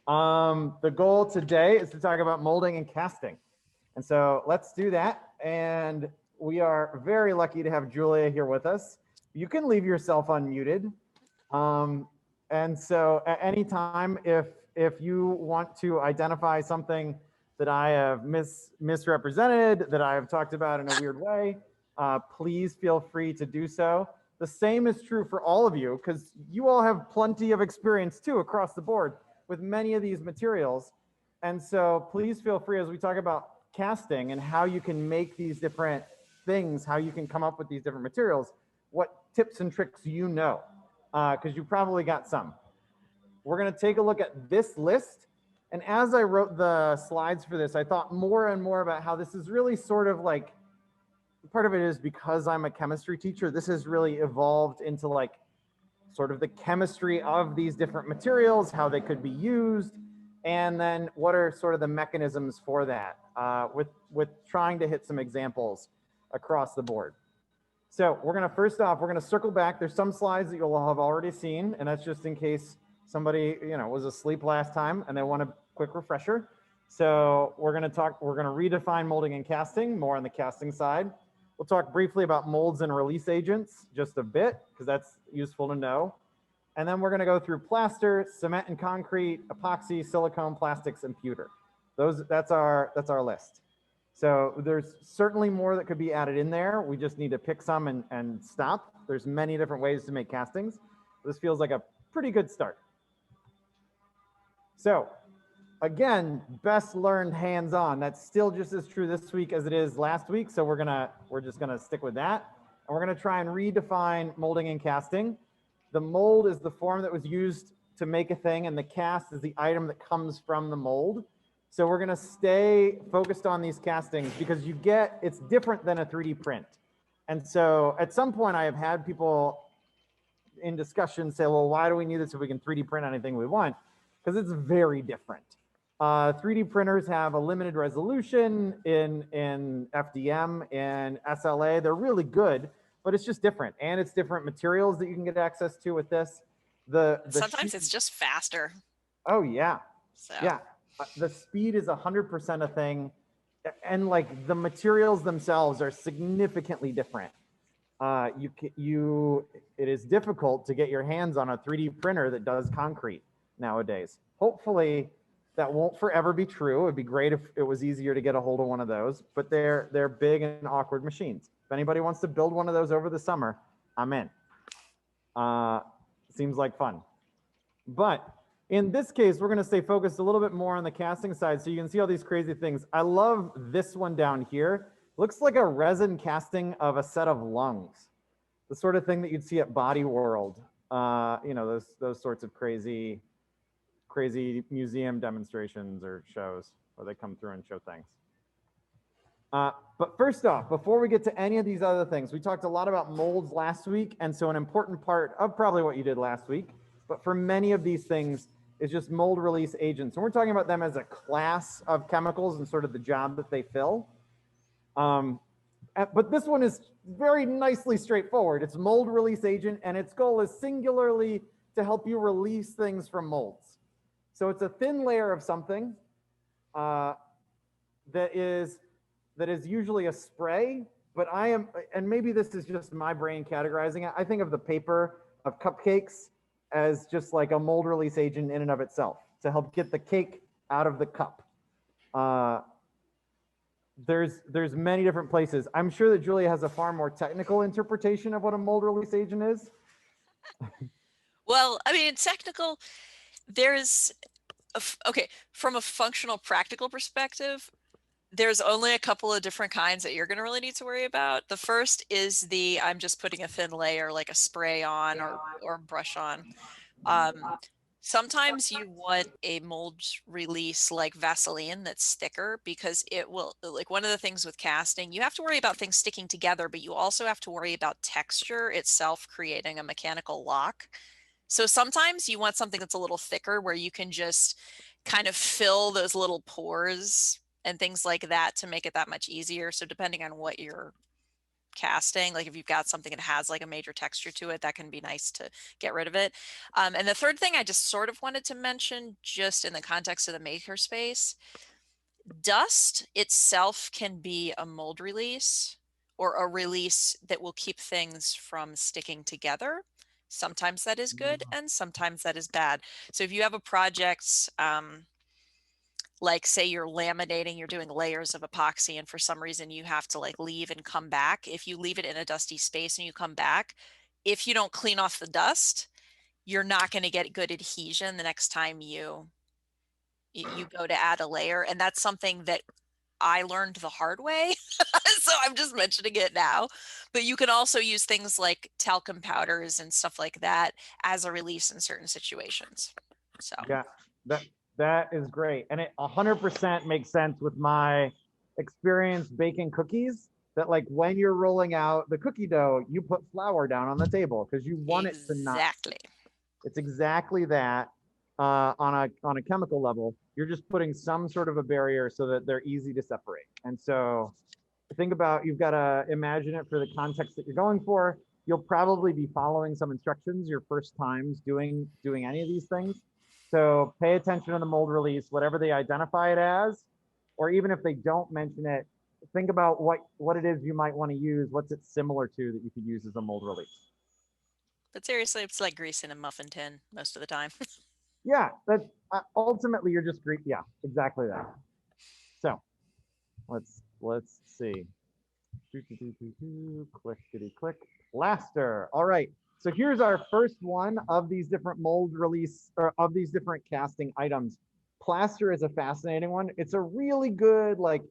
The goal today is to talk about molding and casting. And so let's do that. And we are very lucky to have Julia here with us. You can leave yourself unmuted. And so at any time, if you want to identify something that I have misrepresented, that I have talked about in a weird way, please feel free to do so. The same is true for all of you, because you all have plenty of experience too across the board with many of these materials. And so please feel free as we talk about casting and how you can make these different things, how you can come up with these different materials, what tips and tricks you know, because you probably got some. We're going to take a look at this list. And as I wrote the slides for this, I thought more and more about how this is really sort of like, part of it is because I'm a chemistry teacher, this has really evolved into like sort of the chemistry of these different materials, how they could be used, and then what are sort of the mechanisms for that, with trying to hit some examples across the board. So we're gonna, first off, we're gonna circle back. There's some slides that you'll have already seen, and that's just in case somebody, was asleep last time and they want a quick refresher. So we're gonna redefine molding and casting, more on the casting side. We'll talk briefly about molds and release agents, just a bit, because that's useful to know. And then we're going to go through plaster, cement and concrete, epoxy, silicone, plastics, and pewter. That's our list. So there's certainly more that could be added in there. We just need to pick some and stop. There's many different ways to make castings. This feels like a pretty good start. So again, best learned hands-on. That's still just as true this week as it is last week. So we're just gonna stick with that. And we're gonna try and redefine molding and casting. The mold is the form that was used to make a thing, and the cast is the item that comes from the mold. So we're gonna stay focused on these castings because it's different than a 3D print. And so at some point I have had people in discussion say, well, why do we need this if we can 3D print anything we want? Because it's very different. 3D printers have a limited resolution in FDM and SLA. They're really good, but it's just different. And it's different materials that you can get access to with this. Sometimes it's just faster. Oh, yeah. So. Yeah. The speed is 100% a thing. And like the materials themselves are significantly different. It is difficult to get your hands on a 3D printer that does concrete nowadays. Hopefully, that won't forever be true. It'd be great if it was easier to get a hold of one of those, but they're big and awkward machines. If anybody wants to build one of those over the summer, I'm in. Seems like fun. But in this case, we're gonna stay focused a little bit more on the casting side so you can see all these crazy things. I love this one down here. Looks like a resin casting of a set of lungs. The sort of thing that you'd see at Body World. Those sorts of crazy museum demonstrations or shows where they come through and show things. But first off, before we get to any of these other things, we talked a lot about molds last week. And so an important part of probably what you did last week, but for many of these things is just mold release agents. And we're talking about them as a class of chemicals and sort of the job that they fill. But this one is very nicely straightforward. It's mold release agent, and its goal is singularly to help you release things from molds. So it's a thin layer of something that is usually a spray, but and maybe this is just my brain categorizing it. I think of the paper of cupcakes as just like a mold release agent in and of itself to help get the cake out of the cup. There's many different places. I'm sure that Julia has a far more technical interpretation of what a mold release agent is. Well, I mean, technical, from a functional practical perspective, there's only a couple of different kinds that you're going to really need to worry about. The first is I'm just putting a thin layer like a spray on or brush on. Sometimes you want a mold release like Vaseline that's thicker because it will, like one of the things with casting, you have to worry about things sticking together, but you also have to worry about texture itself creating a mechanical lock. So sometimes you want something that's a little thicker where you can just kind of fill those little pores and things like that to make it that much easier. So depending on what you're casting. Like if you've got something that has like a major texture to it, that can be nice to get rid of it. And the third thing I just sort of wanted to mention, just in the context of the makerspace, dust itself can be a mold release or a release that will keep things from sticking together. Sometimes that is good and sometimes that is bad. So if you have a project, like say you're laminating, you're doing layers of epoxy, and for some reason you have to like leave and come back. If you leave it in a dusty space and you come back, if you don't clean off the dust, you're not going to get good adhesion the next time you go to add a layer. And that's something that I learned the hard way. So I'm just mentioning it now. But you can also use things like talcum powders and stuff like that as a release in certain situations. So Yeah, that is great. And it 100% makes sense with my experience baking cookies, that like when you're rolling out the cookie dough, you put flour down on the table because you want it to not. exactly. It's exactly that on a chemical level. You're just putting some sort of a barrier so that they're easy to separate. And so think about, you've got to imagine it for the context that you're going for. You'll probably be following some instructions your first times doing any of these things. So pay attention to the mold release, whatever they identify it as, or even if they don't mention it, think about what it is you might want to use. What's it similar to that you could use as a mold release? But seriously, it's like greasing a muffin tin most of the time. Yeah, that ultimately you're just great. Yeah, exactly that. So let's see. Clickety click. Plaster. All right. So here's our first one of these different mold release, or of these different casting items. Plaster is a fascinating one. It's a really good, like,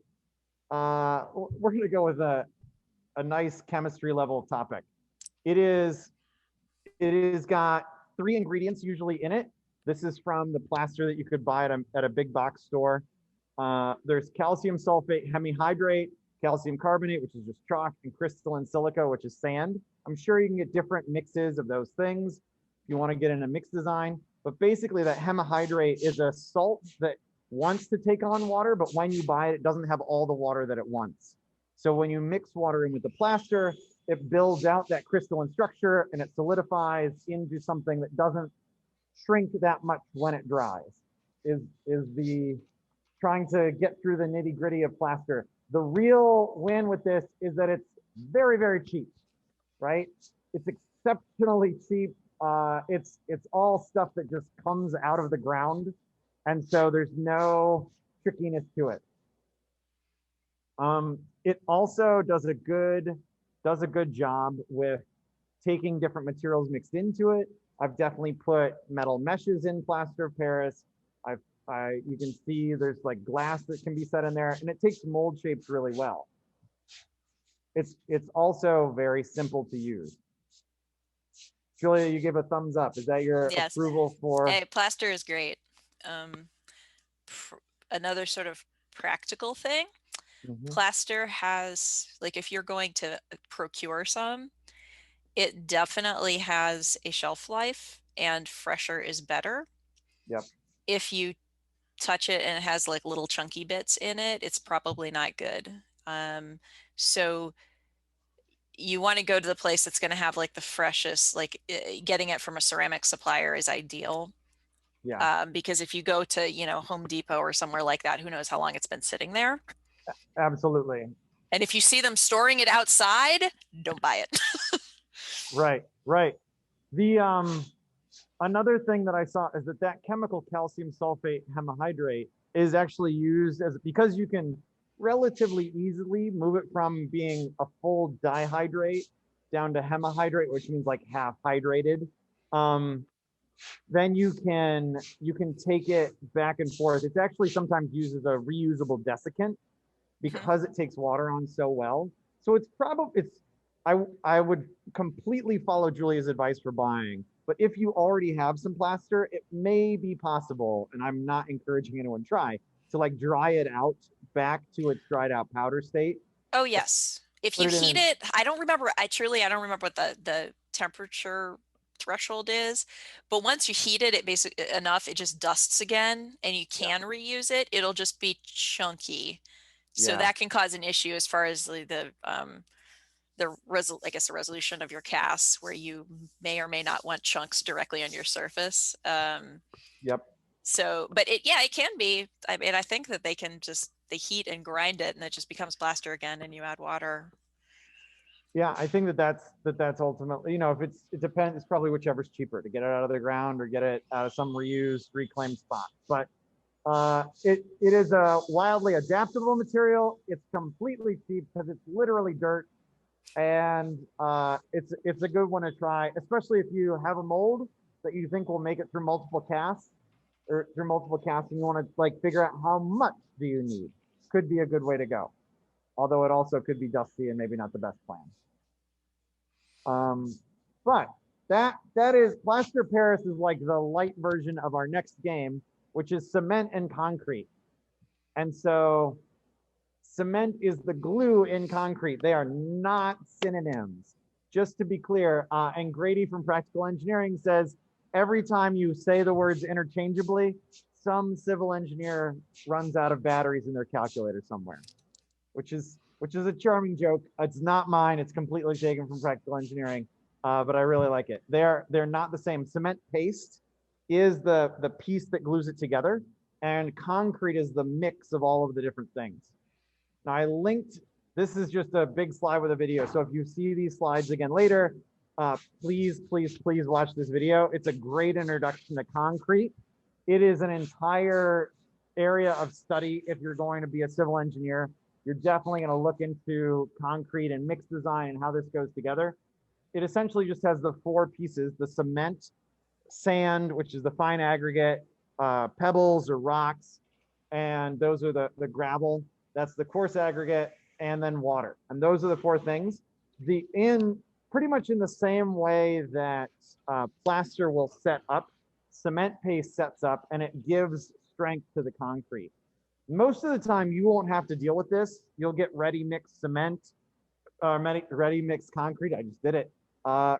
we're going to go with a nice chemistry level topic. It is got 3 ingredients usually in it. This is from the plaster that you could buy at a big box store. There's calcium sulfate hemihydrate, calcium carbonate, which is just chalk, and crystalline silica, which is sand. I'm sure you can get different mixes of those things if you want to get in a mix design. But basically, that hemihydrate is a salt that wants to take on water, but when you buy it, it doesn't have all the water that it wants. So when you mix water in with the plaster, it builds out that crystalline structure and it solidifies into something that doesn't shrink that much when it dries. Is the trying to get through the nitty gritty of plaster. The real win with this is that it's very, very cheap, right? It's exceptionally cheap. It's all stuff that just comes out of the ground. And so there's no trickiness to it. It also does a good job with taking different materials mixed into it. I've definitely put metal meshes in plaster of Paris. You can see there's like glass that can be set in there, and it takes mold shapes really well. It's also very simple to use. Julia, you give a thumbs up. Is that your Yes. approval for? Hey, plaster is great. Another sort of practical thing, plaster has, like if you're going to procure some, it definitely has a shelf life and fresher is better. Yep. If you touch it and it has like little chunky bits in it, it's probably not good. So you want to go to the place that's going to have like the freshest, like getting it from a ceramic supplier is ideal. Yeah. Because if you go to, Home Depot or somewhere like that, who knows how long it's been sitting there. Absolutely. And if you see them storing it outside, don't buy it. Right. The another thing that I saw is that chemical calcium sulfate hemihydrate is actually used as, because you can relatively easily move it from being a full dihydrate down to hemihydrate, which means like half hydrated. Then you can take it back and forth. It's actually sometimes used as a reusable desiccant because it takes water on so well. So I would completely follow Julia's advice for buying. But if you already have some plaster, it may be possible, and I'm not encouraging anyone try, to like dry it out back to its dried out powder state. Oh yes. If you heat it, I don't remember what the temperature threshold is, but once you heat it, it basically enough, it just dusts again and you can reuse it. It'll just be chunky. So that can cause an issue as far as the I guess the resolution of your casts, where you may or may not want chunks directly on your surface. Yep. So, but it can be. I mean, I think that they heat and grind it, and it just becomes plaster again, and you add water. Yeah, I think that's ultimately, if it depends, it's probably whichever's cheaper, to get it out of the ground or get it out of some reused, reclaimed spot. But it is a wildly adaptable material. It's completely cheap because it's literally dirt, and it's a good one to try, especially if you have a mold that you think will make it through multiple casts or through multiple casting. You want to like figure out how much do you need. Could be a good way to go. Although it also could be dusty and maybe not the best plan. But that is Plaster Paris is like the light version of our next game, which is cement and concrete. And so cement is the glue in concrete. They are not synonyms. Just to be clear, and Grady from Practical Engineering says, every time you say the words interchangeably, some civil engineer runs out of batteries in their calculator somewhere, which is a charming joke. It's not mine. It's completely taken from Practical Engineering, but I really like it. They're not the same. Cement paste is the piece that glues it together, and concrete is the mix of all of the different things. Now I linked, this is just a big slide with a video. So if you see these slides again later, please watch this video. It's a great introduction to concrete. It is an entire area of study if you're going to be a civil engineer. You're definitely going to look into concrete and mix design and how this goes together. It essentially just has the four pieces: the cement, sand, which is the fine aggregate, pebbles or rocks, and those are the gravel. That's the coarse aggregate, and then water. And those are the four things. Pretty much in the same way that plaster will set up, cement paste sets up, and it gives strength to the concrete. Most of the time, you won't have to deal with this. You'll get ready mixed cement, ready mixed concrete. I just did it.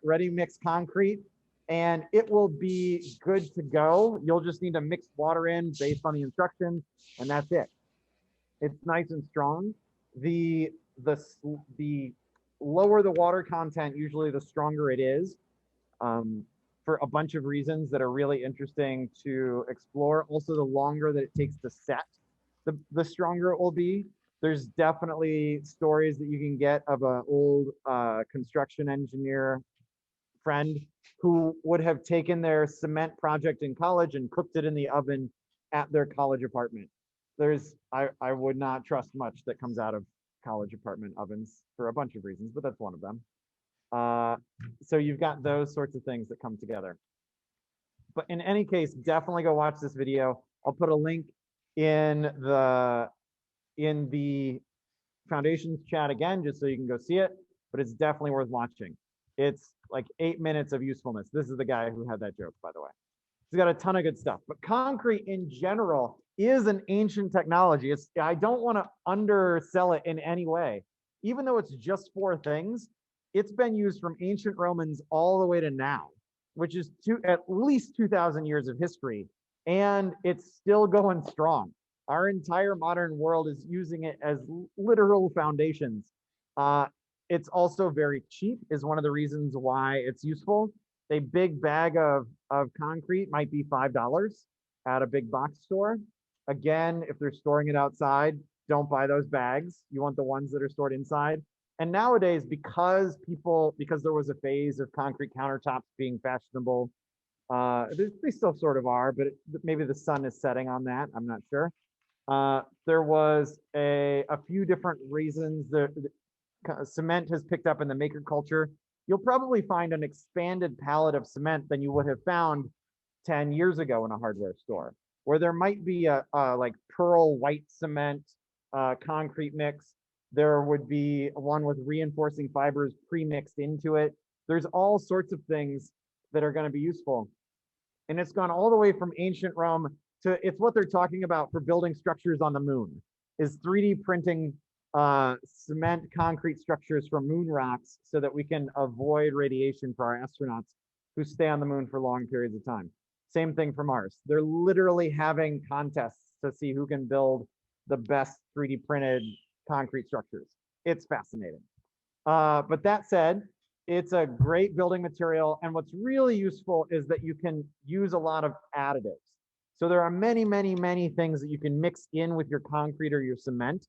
Ready mixed concrete, and it will be good to go. You'll just need to mix water in based on the instructions, and that's it. It's nice and strong. The lower the water content, usually the stronger it is, for a bunch of reasons that are really interesting to explore. Also, the longer that it takes to set, the stronger it will be. There's definitely stories that you can get of an old construction engineer friend who would have taken their cement project in college and cooked it in the oven at their college apartment. I would not trust much that comes out of college apartment ovens for a bunch of reasons, but that's one of them. So you've got those sorts of things that come together. But in any case, definitely go watch this video. I'll put a link in the Foundations chat again, just so you can go see it, but it's definitely worth watching. It's like 8 minutes of usefulness. This is the guy who had that joke, by the way. He's got a ton of good stuff, but concrete in general is an ancient technology. I don't want to undersell it in any way. Even though it's just four things, it's been used from ancient Romans all the way to now, which is at least 2,000 years of history, and it's still going strong. Our entire modern world is using it as literal foundations. It's also very cheap, is one of the reasons why it's useful. A big bag of concrete might be $5 at a big box store. Again, if they're storing it outside, don't buy those bags. You want the ones that are stored inside. And nowadays, because there was a phase of concrete countertops being fashionable, they still sort of are, but maybe the sun is setting on that. I'm not sure. There was a few different reasons that cement has picked up in the maker culture. You'll probably find an expanded palette of cement than you would have found 10 years ago in a hardware store, where there might be a like pearl white cement concrete mix. There would be one with reinforcing fibers pre-mixed into it. There's all sorts of things that are going to be useful. And it's gone all the way from ancient Rome to, it's what they're talking about for building structures on the moon, is 3D printing cement concrete structures from moon rocks so that we can avoid radiation for our astronauts who stay on the moon for long periods of time. Same thing for Mars. They're literally having contests to see who can build the best 3D printed concrete structures. It's fascinating. But that said, it's a great building material. And what's really useful is that you can use a lot of additives. So there are many, many, many things that you can mix in with your concrete or your cement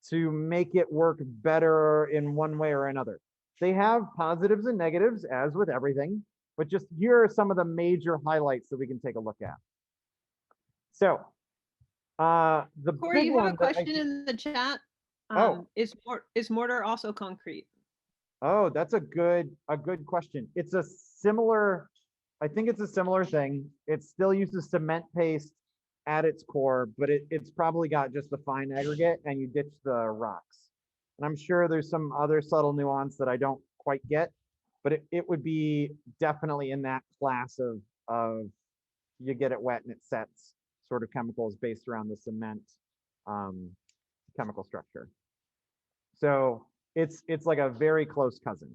to make it work better in one way or another. They have positives and negatives, as with everything, but just here are some of the major highlights that we can take a look at. So the Corey, big you have one a that question in the chat. Oh. Is mortar also concrete? Oh, that's a good question. It's a similar, I think it's a similar thing. It still uses cement paste at its core, but it's probably got just the fine aggregate and you ditch the rocks. And I'm sure there's some other subtle nuance that I don't quite get, but it would be definitely in that class of you get it wet and it sets sort of chemicals based around the cement chemical structure. So it's like a very close cousin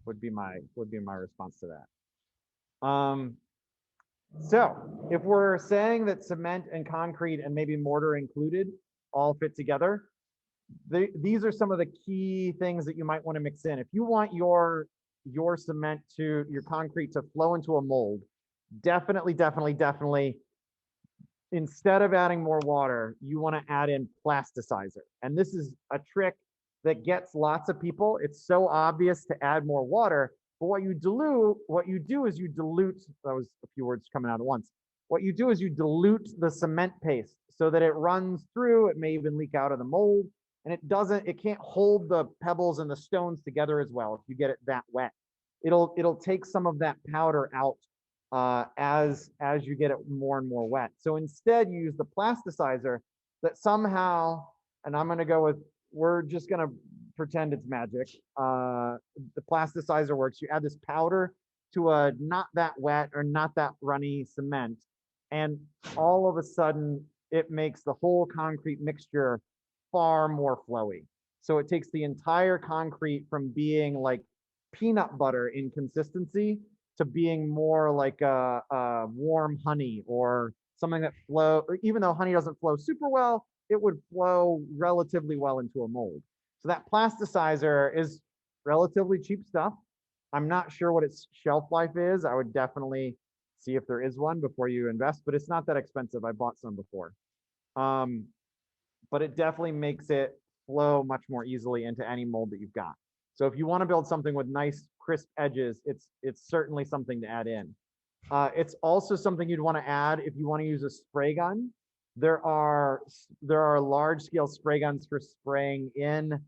would be my response to that. So if we're saying that cement and concrete and maybe mortar included all fit together, these are some of the key things that you might want to mix in. If you want your cement to your concrete to flow into a mold, definitely, instead of adding more water, you want to add in plasticizer. And this is a trick that gets lots of people. It's so obvious to add more water, but what you do is you dilute, that was a few words coming out at once. What you do is you dilute the cement paste so that it runs through, it may even leak out of the mold, and it can't hold the pebbles and the stones together as well if you get it that wet. It'll take some of that powder out as you get it more and more wet. So instead, you use the plasticizer that somehow, and I'm going to go with, we're just going to pretend it's magic. The plasticizer works. You add this powder to a not that wet or not that runny cement, and all of a sudden, it makes the whole concrete mixture far more flowy. So it takes the entire concrete from being like peanut butter in consistency to being more like a warm honey or something that or even though honey doesn't flow super well, it would flow relatively well into a mold. So that plasticizer is relatively cheap stuff. I'm not sure what its shelf life is. I would definitely see if there is one before you invest, but it's not that expensive. I bought some before. But it definitely makes it flow much more easily into any mold that you've got. So if you want to build something with nice crisp edges, it's certainly something to add in. It's also something you'd want to add if you want to use a spray gun. There are large scale spray guns for spraying in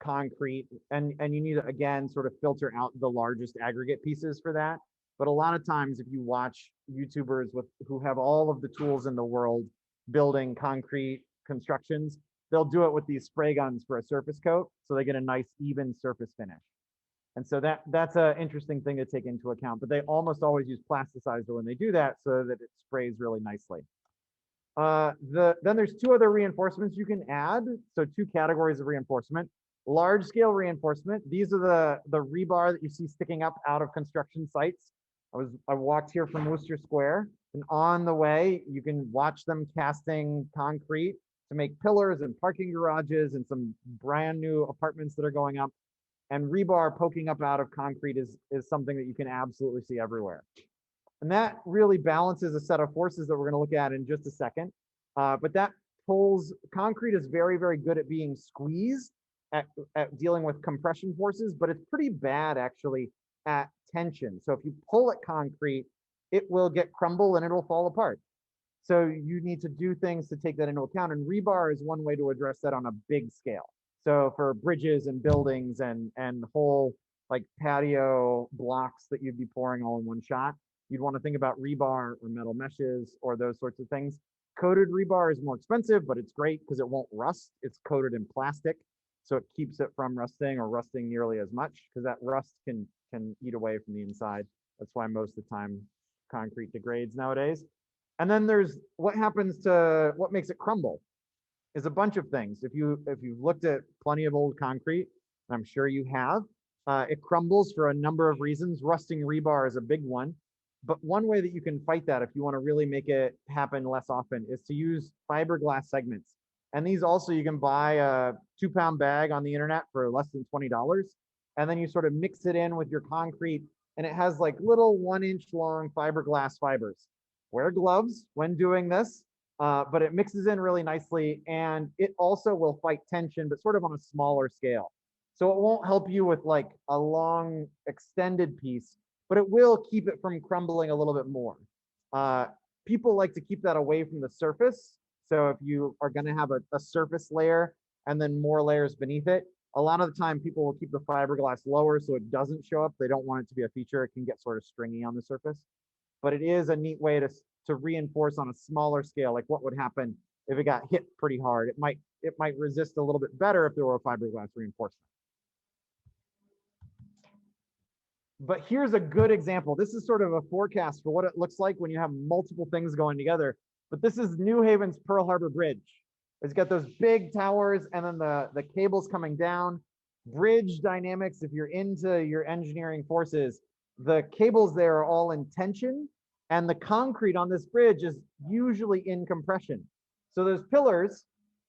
concrete, and you need to again sort of filter out the largest aggregate pieces for that. But a lot of times, if you watch YouTubers who have all of the tools in the world building concrete constructions, they'll do it with these spray guns for a surface coat, so they get a nice even surface finish. And so that's an interesting thing to take into account. But they almost always use plasticizer when they do that, so that it sprays really nicely. Then there's two other reinforcements you can add. So two categories of reinforcement. Large scale reinforcement. These are the rebar that you see sticking up out of construction sites. I walked here from Worcester Square, and on the way you can watch them casting concrete to make pillars and parking garages and some brand new apartments that are going up. And rebar poking up out of concrete is something that you can absolutely see everywhere. And that really balances a set of forces that we're going to look at in just a second. But that concrete is very, very good at being squeezed, at dealing with compression forces, but it's pretty bad actually at tension. So if you pull at concrete, it will get crumble and it'll fall apart. So you need to do things to take that into account. And rebar is one way to address that on a big scale. So for bridges and buildings and whole like patio blocks that you'd be pouring all in one shot, you'd want to think about rebar or metal meshes or those sorts of things. Coated rebar is more expensive, but it's great because it won't rust. It's coated in plastic, so it keeps it from rusting or rusting nearly as much, because that rust can eat away from the inside. That's why most of the time concrete degrades nowadays. And then there's what makes it crumble is a bunch of things. If you've looked at plenty of old concrete, I'm sure you have, it crumbles for a number of reasons. Rusting rebar is a big one. But one way that you can fight that, if you want to really make it happen less often, is to use fiberglass segments. And these also, you can buy a 2-pound bag on the internet for less than $20. And then you sort of mix it in with your concrete, and it has like little 1-inch long fiberglass fibers. Wear gloves when doing this, but it mixes in really nicely, and it also will fight tension, but sort of on a smaller scale. So it won't help you with like a long extended piece, but it will keep it from crumbling a little bit more. People like to keep that away from the surface. So if you are going to have a surface layer and then more layers beneath it, a lot of the time people will keep the fiberglass lower so it doesn't show up. They don't want it to be a feature. It can get sort of stringy on the surface. But it is a neat way to reinforce on a smaller scale, like what would happen if it got hit pretty hard. It might resist a little bit better if there were a fiberglass reinforcement. But here's a good example. This is sort of a forecast for what it looks like when you have multiple things going together. But this is New Haven's Pearl Harbor Bridge. It's got those big towers and then the cables coming down. Bridge dynamics, if you're into your engineering forces, the cables there are all in tension, and the concrete on this bridge is usually in compression. So those pillars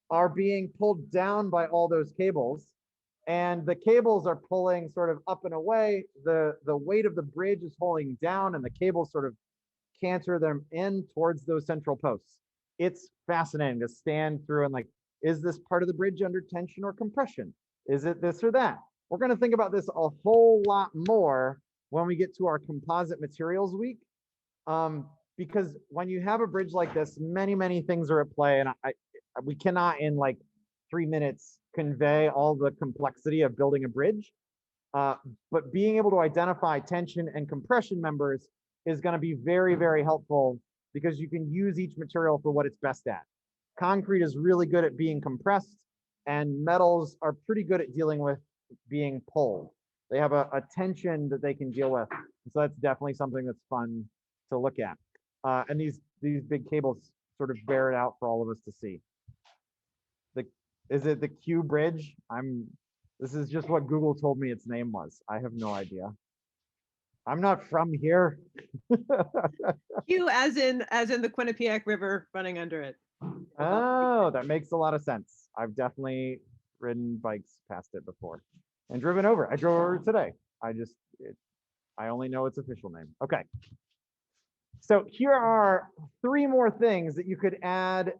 are being pulled down by all those cables, and the cables are pulling sort of up and away. The weight of the bridge is pulling down, and the cables sort of canter them in towards those central posts. It's fascinating to stand through and like, is this part of the bridge under tension or compression? Is it this or that? We're going to think about this a whole lot more when we get to our composite materials week. Because when you have a bridge like this, many things are at play, and we cannot in like 3 minutes convey all the complexity of building a bridge. But being able to identify tension and compression members is going to be very helpful, because you can use each material for what it's best at. Concrete is really good at being compressed, and metals are pretty good at dealing with being pulled. They have a tension that they can deal with. So that's definitely something that's fun to look at. And these big cables sort of bear it out for all of us to see. Is it the Q bridge? This is just what Google told me its name was. I have no idea. I'm not from here. Q as in the Quinnipiac River running under it. Oh, that makes a lot of sense. I've definitely ridden bikes past it before and driven over. I drove over today. I only know its official name. Okay. So here are 3 more things that you could add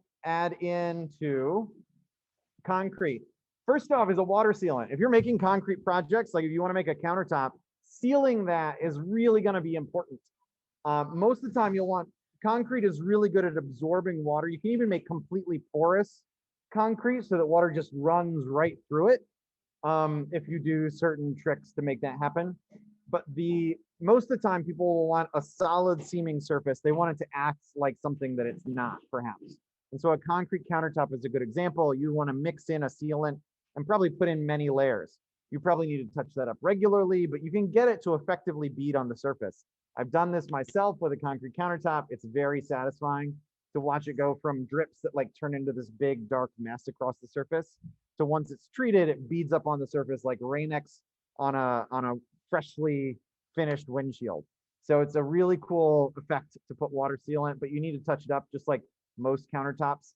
into concrete. First off is a water sealant. If you're making concrete projects, like if you want to make a countertop, sealing that is really going to be important. Most of the time concrete is really good at absorbing water. You can even make completely porous concrete so that water just runs right through it, if you do certain tricks to make that happen. But most of the time people will want a solid seaming surface. They want it to act like something that it's not, perhaps. And so a concrete countertop is a good example. You want to mix in a sealant and probably put in many layers. You probably need to touch that up regularly, but you can get it to effectively bead on the surface. I've done this myself with a concrete countertop. It's very satisfying to watch it go from drips that like turn into this big dark mess across the surface to once it's treated, it beads up on the surface like Rain-X on a freshly finished windshield. So it's a really cool effect to put water sealant, but you need to touch it up just like most countertops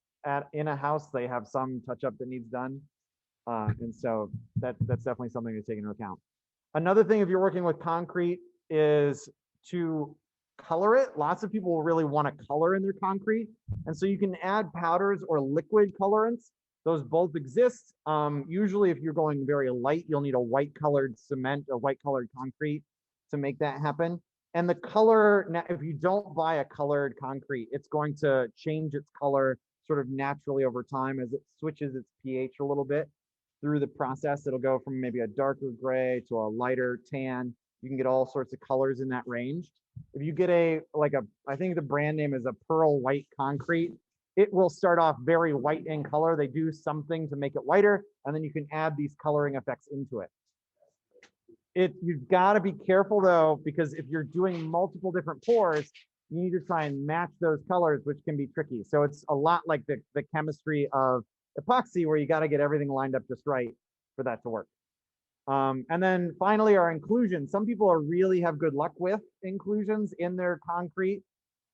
in a house. They have some touch up that needs done. And so that's definitely something to take into account. Another thing, if you're working with concrete, is to color it. Lots of people will really want to color in their concrete. And so you can add powders or liquid colorants. Those both exist. Usually if you're going very light, you'll need a white colored cement or white colored concrete to make that happen. And the color, if you don't buy a colored concrete, it's going to change its color sort of naturally over time as it switches its pH a little bit through the process. It'll go from maybe a darker gray to a lighter tan. You can get all sorts of colors in that range. If you get I think the brand name is a pearl white concrete, it will start off very white in color. They do something to make it whiter, and then you can add these coloring effects into it. You've got to be careful though, because if you're doing multiple different pours, you need to try and match those colors, which can be tricky. So it's a lot like the chemistry of epoxy, where you got to get everything lined up just right for that to work. And then finally, our inclusion. Some people really have good luck with inclusions in their concrete.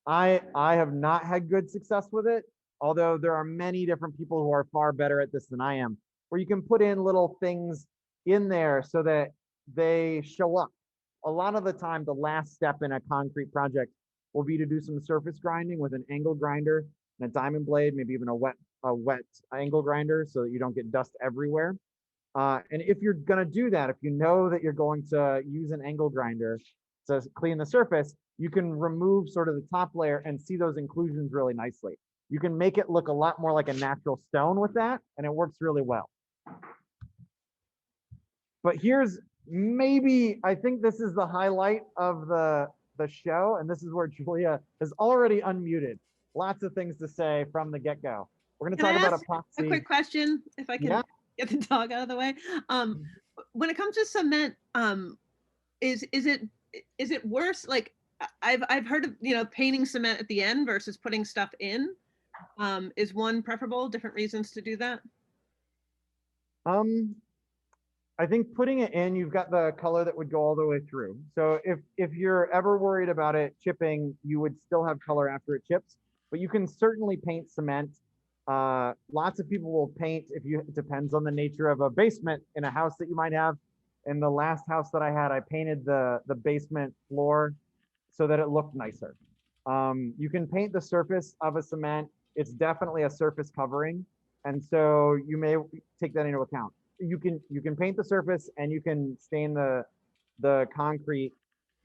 I have not had good success with it. although there are many different people who are far better at this than I am, where you can put in little things in there so that they show up. A lot of the time, the last step in a concrete project will be to do some surface grinding with an angle grinder and a diamond blade, maybe even a wet angle grinder so that you don't get dust everywhere. And if you're going to do that, if you know that you're going to use an angle grinder to clean the surface, you can remove sort of the top layer and see those inclusions really nicely. You can make it look a lot more like a natural stone with that, and it works really well. But here's maybe, I think this is the highlight of the show, and this is where Julia is already unmuted. Lots of things to say from the get-go. We're going to talk about epoxy. A quick question, if I can get the dog out of the way. When it comes to cement, is it worse? Like I've heard of, you know, painting cement at the end versus putting stuff in. Is one preferable? Different reasons to do that? I think putting it in, you've got the color that would go all the way through. So if you're ever worried about it chipping, you would still have color after it chips, but you can certainly paint cement. Lots of people will paint, it depends on the nature of a basement in a house that you might have. In the last house that I had, I painted the basement floor so that it looked nicer. You can paint the surface of a cement. It's definitely a surface covering. And so you may take that into account. You can paint the surface and you can stain the concrete.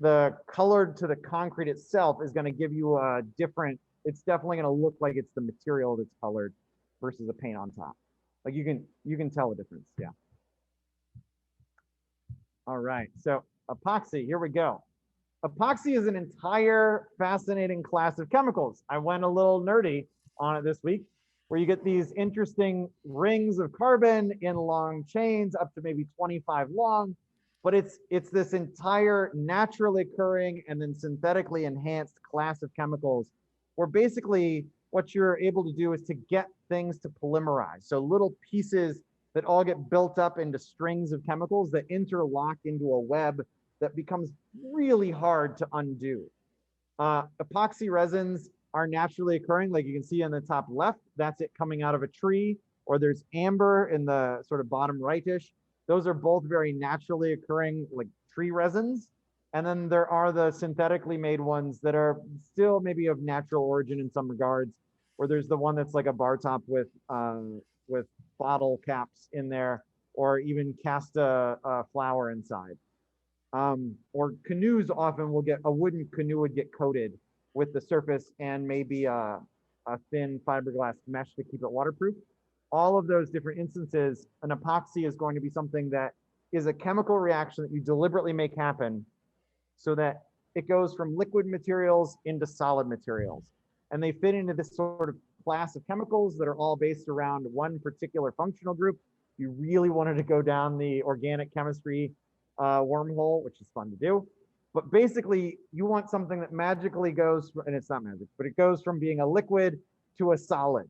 The color to the concrete itself is going to give you a different, it's definitely going to look like it's the material that's colored versus the paint on top. Like you can tell the difference. Yeah. All right. So epoxy, here we go. Epoxy is an entire fascinating class of chemicals. I went a little nerdy on it this week, where you get these interesting rings of carbon in long chains up to maybe 25 long, but it's this entire naturally occurring and then synthetically enhanced class of chemicals where basically what you're able to do is to get things to polymerize. So little pieces that all get built up into strings of chemicals that interlock into a web that becomes really hard to undo. Epoxy resins are naturally occurring, like you can see on the top left, that's it coming out of a tree, or there's amber in the sort of bottom rightish. Those are both very naturally occurring, like tree resins. And then there are the synthetically made ones that are still maybe of natural origin in some regards, where there's the one that's like a bar top with bottle caps in there, or even cast a flower inside. Or canoes often will get, a wooden canoe would get coated with the surface and maybe a thin fiberglass mesh to keep it waterproof. All of those different instances, an epoxy is going to be something that is a chemical reaction that you deliberately make happen so that it goes from liquid materials into solid materials. And they fit into this sort of class of chemicals that are all based around one particular functional group. You really wanted to go down the organic chemistry wormhole, which is fun to do. But basically, you want something that magically goes, and it's not magic, but it goes from being a liquid to a solid.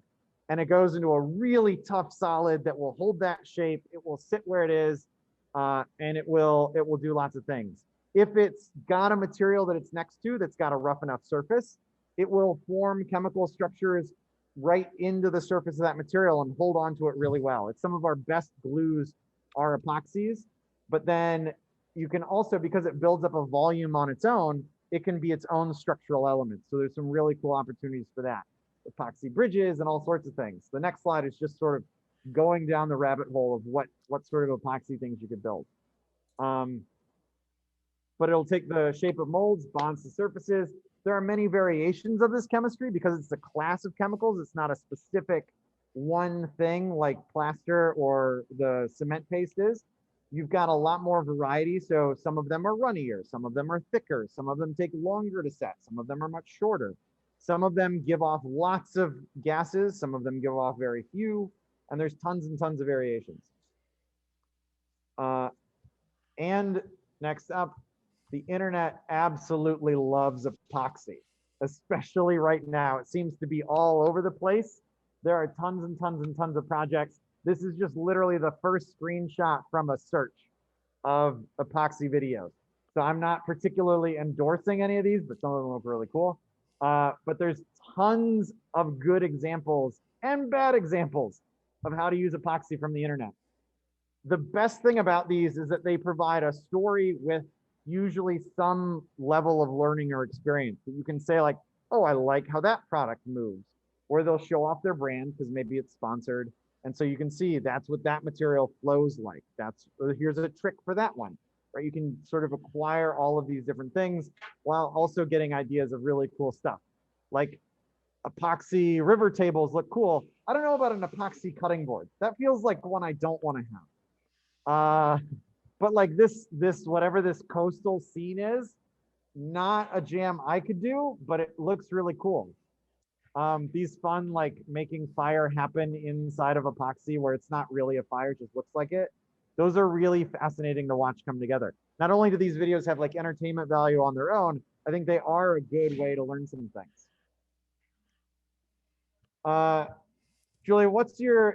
And it goes into a really tough solid that will hold that shape. It will sit where it is, and it will do lots of things. If it's got a material that it's next to that's got a rough enough surface, it will form chemical structures right into the surface of that material and hold on to it really well. It's some of our best glues are epoxies, but then you can also, because it builds up a volume on its own, it can be its own structural element. So there's some really cool opportunities for that. Epoxy bridges and all sorts of things. The next slide is just sort of going down the rabbit hole of what sort of epoxy things you could build. But it'll take the shape of molds, bonds to surfaces. There are many variations of this chemistry because it's a class of chemicals. It's not a specific one thing like plaster or the cement paste is. You've got a lot more variety. So some of them are runnier, some of them are thicker, some of them take longer to set, some of them are much shorter. Some of them give off lots of gases, some of them give off very few, and there's tons and tons of variations. And next up, the internet absolutely loves epoxy, especially right now. It seems to be all over the place. There are tons and tons and tons of projects. This is just literally the first screenshot from a search of epoxy videos. So I'm not particularly endorsing any of these, but some of them look really cool. But there's tons of good examples and bad examples of how to use epoxy from the internet. The best thing about these is that they provide a story with usually some level of learning or experience that you can say like, oh, I like how that product moves. Or they'll show off their brand because maybe it's sponsored. And so you can see that's what that material flows like. Here's a trick for that one, right? You can sort of acquire all of these different things while also getting ideas of really cool stuff. Like epoxy river tables look cool. I don't know about an epoxy cutting board. That feels like one I don't want to have. But like this, whatever this coastal scene is, not a jam I could do, but it looks really cool. These fun, like making fire happen inside of epoxy where it's not really a fire, it just looks like it. Those are really fascinating to watch come together. Not only do these videos have like entertainment value on their own, I think they are a good way to learn some things. Julia,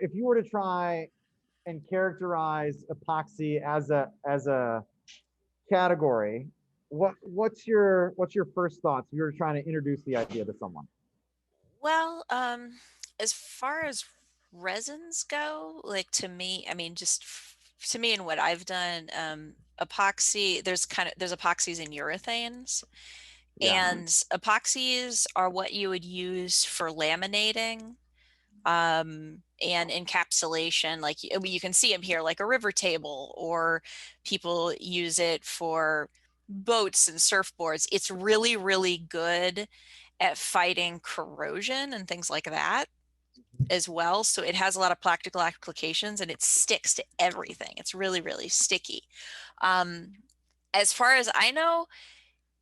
if you were to try and characterize epoxy as a category, what's your first thoughts if you're trying to introduce the idea to someone? Well, as far as resins go, like to me, I mean, to me and what I've done, epoxy, there's epoxies and urethanes. Yeah. And epoxies are what you would use for laminating and encapsulation. Like you can see them here, like a river table, or people use it for boats and surfboards. It's really, really good at fighting corrosion and things like that as well. So it has a lot of practical applications and it sticks to everything. It's really, really sticky. As far as I know,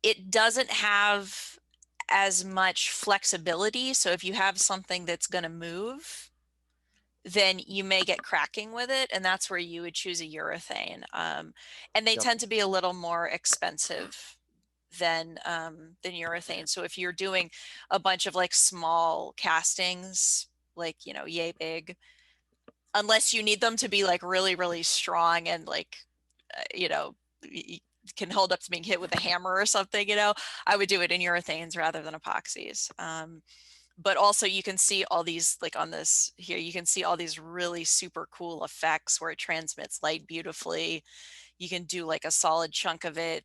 it doesn't have as much flexibility. So if you have something that's going to move, then you may get cracking with it. And that's where you would choose a urethane. And they tend to be a little more expensive than urethane. So if you're doing a bunch of like small castings, like, yay big, unless you need them to be like really, really strong and like, can hold up to being hit with a hammer or something, I would do it in urethanes rather than epoxies. But also you can see all these, like on this here, you can see all these really super cool effects where it transmits light beautifully. You can do like a solid chunk of it,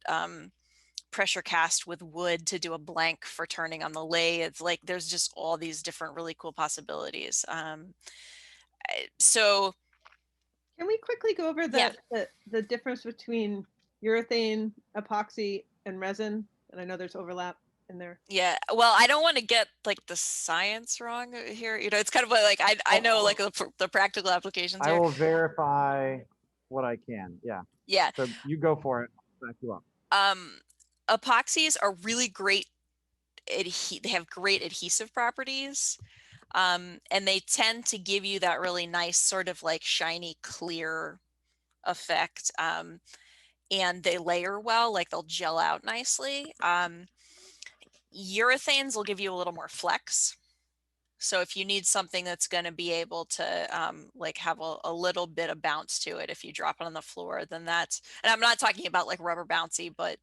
pressure cast with wood to do a blank for turning on the lathe. Like there's just all these different really cool possibilities. So can we quickly go over the difference between urethane, epoxy, and resin? And I know there's overlap in there. Yeah, well, I don't want to get like the science wrong here. It's kind of like I know like the practical applications here. I will verify what I can. Yeah. Yeah. So you go for it. I'll back you up. Epoxies are really great. They have great adhesive properties. And they tend to give you that really nice sort of like shiny clear effect. And they layer well, like they'll gel out nicely. Urethanes will give you a little more flex. So if you need something that's going to be able to like have a little bit of bounce to it, if you drop it on the floor, then that's, and I'm not talking about like rubber bouncy, but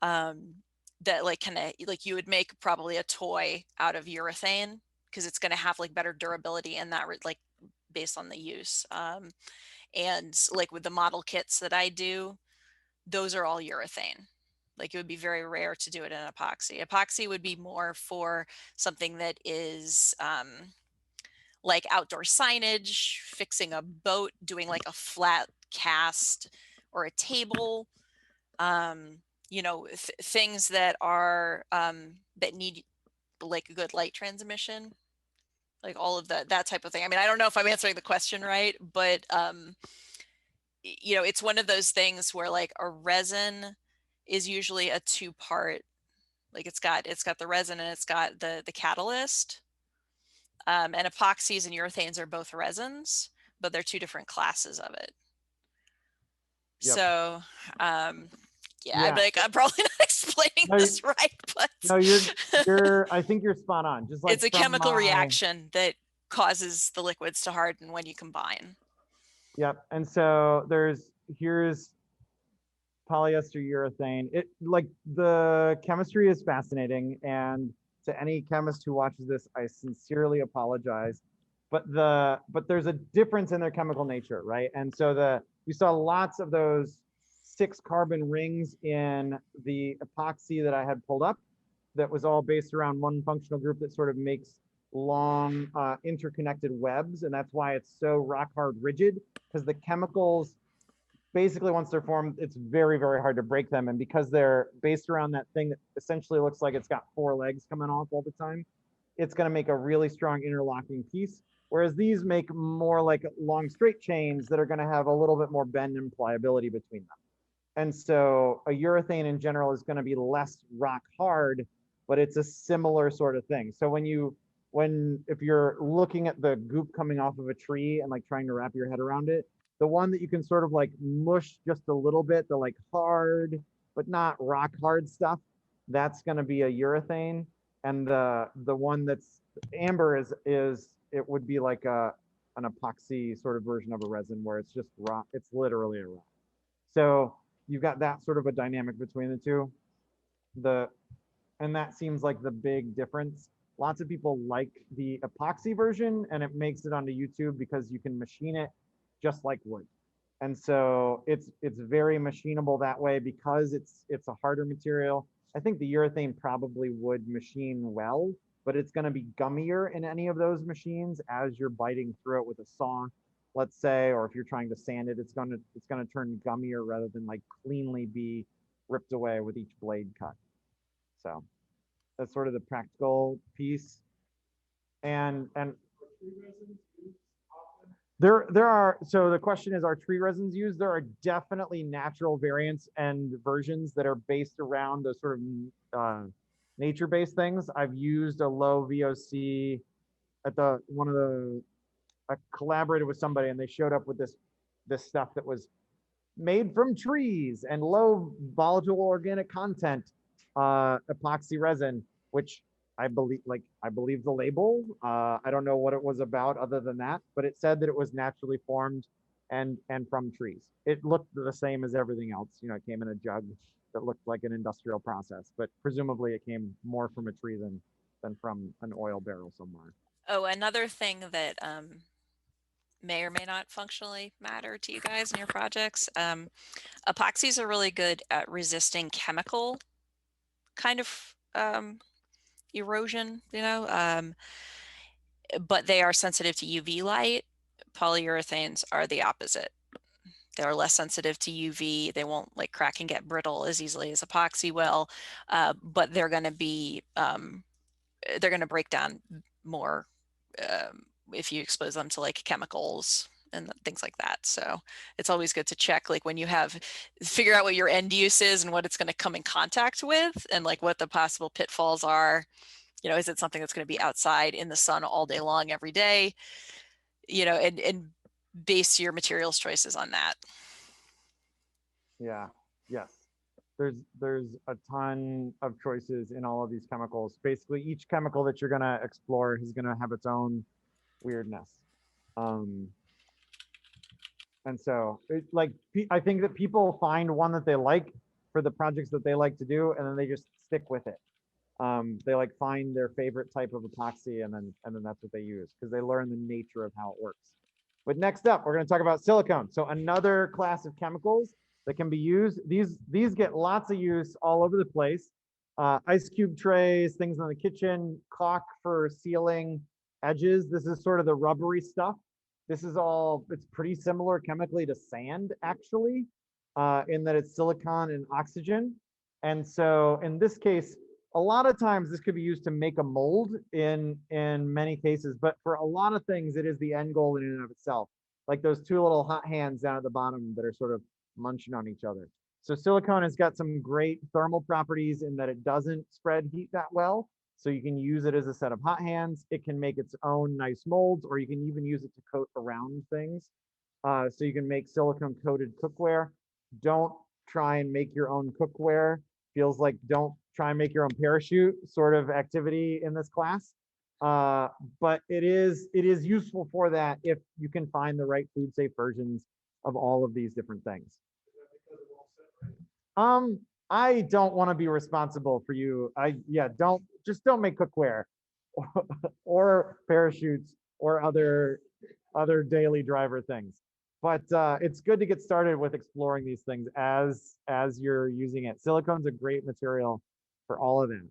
that like kind of like you would make probably a toy out of urethane because it's going to have like better durability in that, like based on the use. And like with the model kits that I do, those are all urethane. Like it would be very rare to do it in epoxy. Epoxy would be more for something that is like outdoor signage, fixing a boat, doing like a flat cast or a table, things that are that need like a good light transmission, like all of that type of thing. I mean, I don't know if I'm answering the question right, but it's one of those things where like a resin is usually a two-part, like it's got the resin and it's got the catalyst. And epoxies and urethanes are both resins, but they're two different classes of it. Yep. So yeah. I'm probably not explaining this right, but no, I think you're spot on. Just like it's a chemical reaction that causes the liquids to harden when you combine. Yep. And so here's polyester urethane. It like the chemistry is fascinating, and to any chemist who watches this, I sincerely apologize. But there's a difference in their chemical nature, right? And so we saw lots of those 6 carbon rings in the epoxy that I had pulled up that was all based around one functional group that sort of makes long interconnected webs. And that's why it's so rock hard rigid, because the chemicals, basically once they're formed, it's very, very hard to break them. And because they're based around that thing that essentially looks like it's got 4 legs coming off all the time, it's going to make a really strong interlocking piece. Whereas these make more like long straight chains that are going to have a little bit more bend and pliability between them. And so a urethane in general is going to be less rock hard, but it's a similar sort of thing. So if you're looking at the goop coming off of a tree and like trying to wrap your head around it, the one that you can sort of like mush just a little bit, the like hard, but not rock hard stuff, that's going to be a urethane. And the one that's amber is it would be like an epoxy sort of version of a resin where it's just rock. It's literally a rock. So you've got that sort of a dynamic between the two. And that seems like the big difference. Lots of people like the epoxy version, and it makes it onto YouTube because you can machine it just like wood. And so it's very machinable that way because it's a harder material. I think the urethane probably would machine well, but it's going to be gummier in any of those machines as you're biting through it with a saw, let's say, or if you're trying to sand it, it's going to turn gummier rather than like cleanly be ripped away with each blade cut. So that's sort of the practical piece. And there are, so the question is, are tree resins used? There are definitely natural variants and versions that are based around those sort of nature-based things. I've used a low VOC at I collaborated with somebody and they showed up with this stuff that was made from trees and low volatile organic content epoxy resin, which I believe the label. I don't know what it was about other than that, but it said that it was naturally formed and from trees. It looked the same as everything else. You know, it came in a jug that looked like an industrial process, but presumably it came more from a tree than from an oil barrel somewhere. Oh, another thing that may or may not functionally matter to you guys in your projects. Epoxies are really good at resisting chemical kind of erosion, but they are sensitive to UV light. Polyurethanes are the opposite. They're less sensitive to UV. They won't like crack and get brittle as easily as epoxy will, but they're going to break down more if you expose them to like chemicals and things like that. So it's always good to check, like when you figure out what your end use is and what it's going to come in contact with and like what the possible pitfalls are. You know, is it something that's going to be outside in the sun all day long every day? You know, and base your materials choices on that. Yeah, yes. There's a ton of choices in all of these chemicals. Basically, each chemical that you're going to explore is going to have its own weirdness. And so I think that people find one that they like for the projects that they like to do, and then they just stick with it. They like find their favorite type of epoxy and then that's what they use because they learn the nature of how it works. But next up, we're going to talk about silicone. So another class of chemicals that can be used. These get lots of use all over the place. Ice cube trays, things in the kitchen, caulk for sealing edges. This is sort of the rubbery stuff. It's pretty similar chemically to sand, actually, in that it's silicon and oxygen. And so in this case, a lot of times this could be used to make a mold in many cases, but for a lot of things, it is the end goal in and of itself. Like those 2 little hot hands down at the bottom that are sort of munching on each other. So silicone has got some great thermal properties in that it doesn't spread heat that well. So you can use it as a set of hot hands. It can make its own nice molds, or you can even use it to coat around things. So you can make silicone coated cookware. Don't try and make your own cookware. Feels like don't try and make your own parachute sort of activity in this class. But it is useful for that if you can find the right food safe versions of all of these different things. I don't want to be responsible for you. Don't just don't make cookware or parachutes or other daily driver things. But it's good to get started with exploring these things as you're using it. Silicone's a great material for all of them.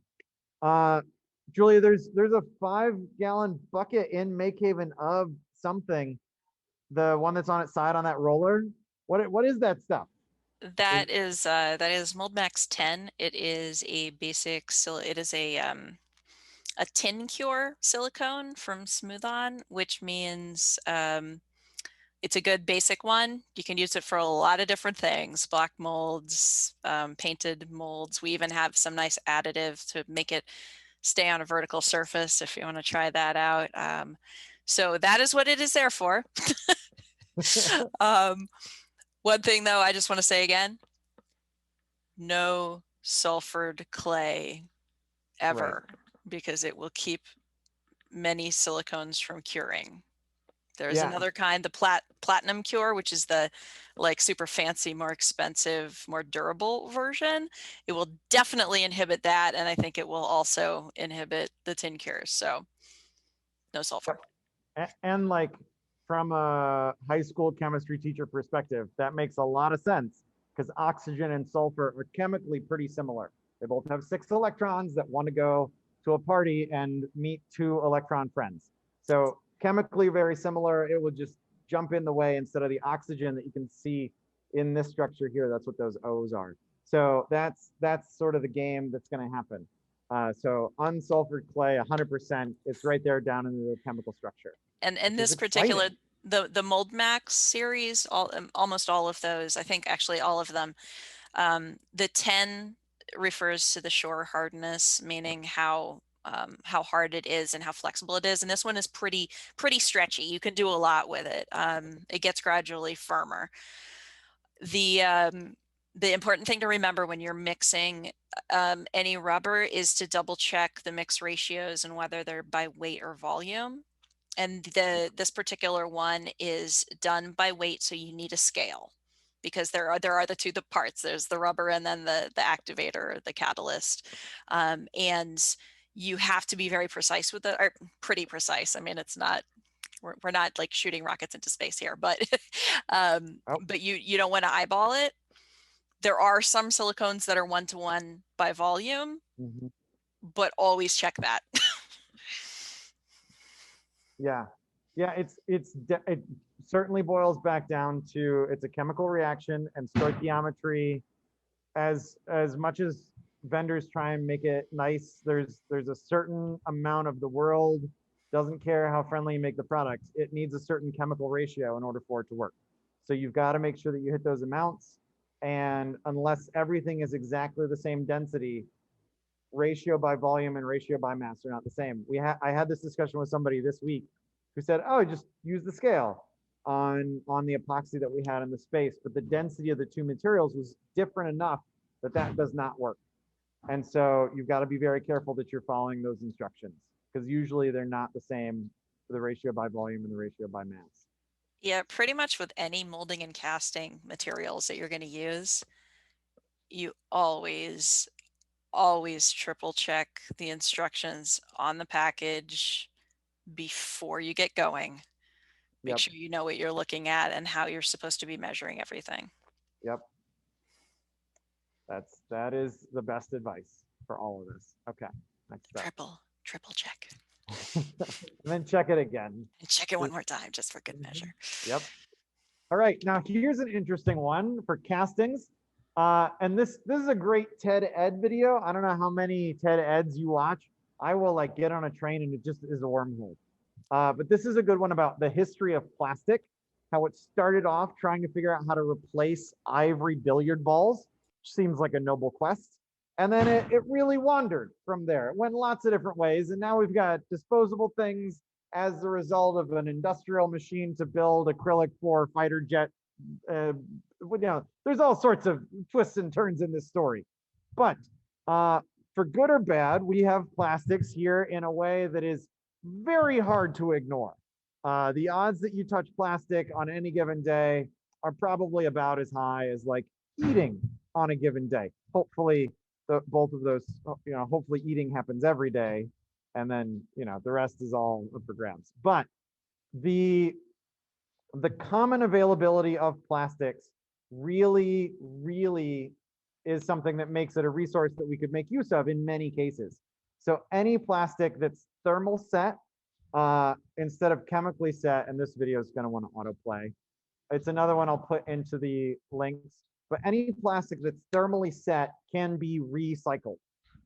Julia, there's a 5-gallon bucket in MakeHaven of something, the one that's on its side on that roller. What is that stuff? That is MoldMax 10. It is a basic it is a tin cure silicone from Smooth-On, which means it's a good basic one. You can use it for a lot of different things, block molds, painted molds. We even have some nice additive to make it stay on a vertical surface if you want to try that out. So that is what it is there for. One thing though, I just want to say again, no sulfured clay ever, because it will keep many silicones from curing. There's another kind, the platinum cure, which is the like super fancy, more expensive, more durable version. It will definitely inhibit that, and I think it will also inhibit the tin cures. So no sulfur. And like from a high school chemistry teacher perspective, that makes a lot of sense because oxygen and sulfur are chemically pretty similar. They both have 6 electrons that want to go to a party and meet 2 electron friends. So chemically very similar. It would just jump in the way instead of the oxygen that you can see in this structure here. That's what those O's are. So that's sort of the game that's going to happen. So unsulfured clay, 100%. It's right there down in the chemical structure. And this particular, the MoldMax series, almost all of those, I think actually all of them, the 10 refers to the shore hardness, meaning how hard it is and how flexible it is. And this one is pretty stretchy. You can do a lot with it. It gets gradually firmer. The important thing to remember when you're mixing any rubber is to double check the mix ratios and whether they're by weight or volume. And this particular one is done by weight, so you need a scale, because there are the two parts. There's the rubber and then the activator, the catalyst, and you have to be very precise with it, or pretty precise. I mean, it's not, we're not like shooting rockets into space here, but but you don't want to eyeball it. There are some silicones that are 1-to-1 by volume, but always check that. Yeah, it certainly boils back down to it's a chemical reaction, and stoichiometry, as much as vendors try and make it nice, there's a certain amount of the world doesn't care how friendly you make the product. It needs a certain chemical ratio in order for it to work. So you've got to make sure that you hit those amounts, and unless everything is exactly the same density, ratio by volume and ratio by mass are not the same. I had this discussion with somebody this week who said, oh, just use the scale on the epoxy that we had in the space, but the density of the 2 materials was different enough that does not work. And so you've got to be very careful that you're following those instructions, because usually they're not the same for the ratio by volume and the ratio by mass. Yeah, pretty much with any molding and casting materials that you're going to use, you always triple check the instructions on the package before you get going. Make sure you know what you're looking at and how you're supposed to be measuring everything. Yep. That is the best advice for all of this. Okay. Next up. Triple check. And then check it again. And check it one more time just for good measure. Yep. All right. Now here's an interesting one for castings. And this is a great TED Ed video. I don't know how many TED Eds you watch. I will like get on a train and it just is a wormhole. But this is a good one about the history of plastic, how it started off trying to figure out how to replace ivory billiard balls, which seems like a noble quest. And then it really wandered from there. It went lots of different ways. And now we've got disposable things as the result of an industrial machine to build acrylic for fighter jet. There's all sorts of twists and turns in this story. But for good or bad, we have plastics here in a way that is very hard to ignore. The odds that you touch plastic on any given day are probably about as high as like eating on a given day. Hopefully both of those, hopefully eating happens every day, and then the rest is all up for grabs. But the common availability of plastics really, really is something that makes it a resource that we could make use of in many cases. So any plastic that's thermal set instead of chemically set, and this video is going to want to autoplay. It's another one I'll put into the links, but any plastic that's thermally set can be recycled.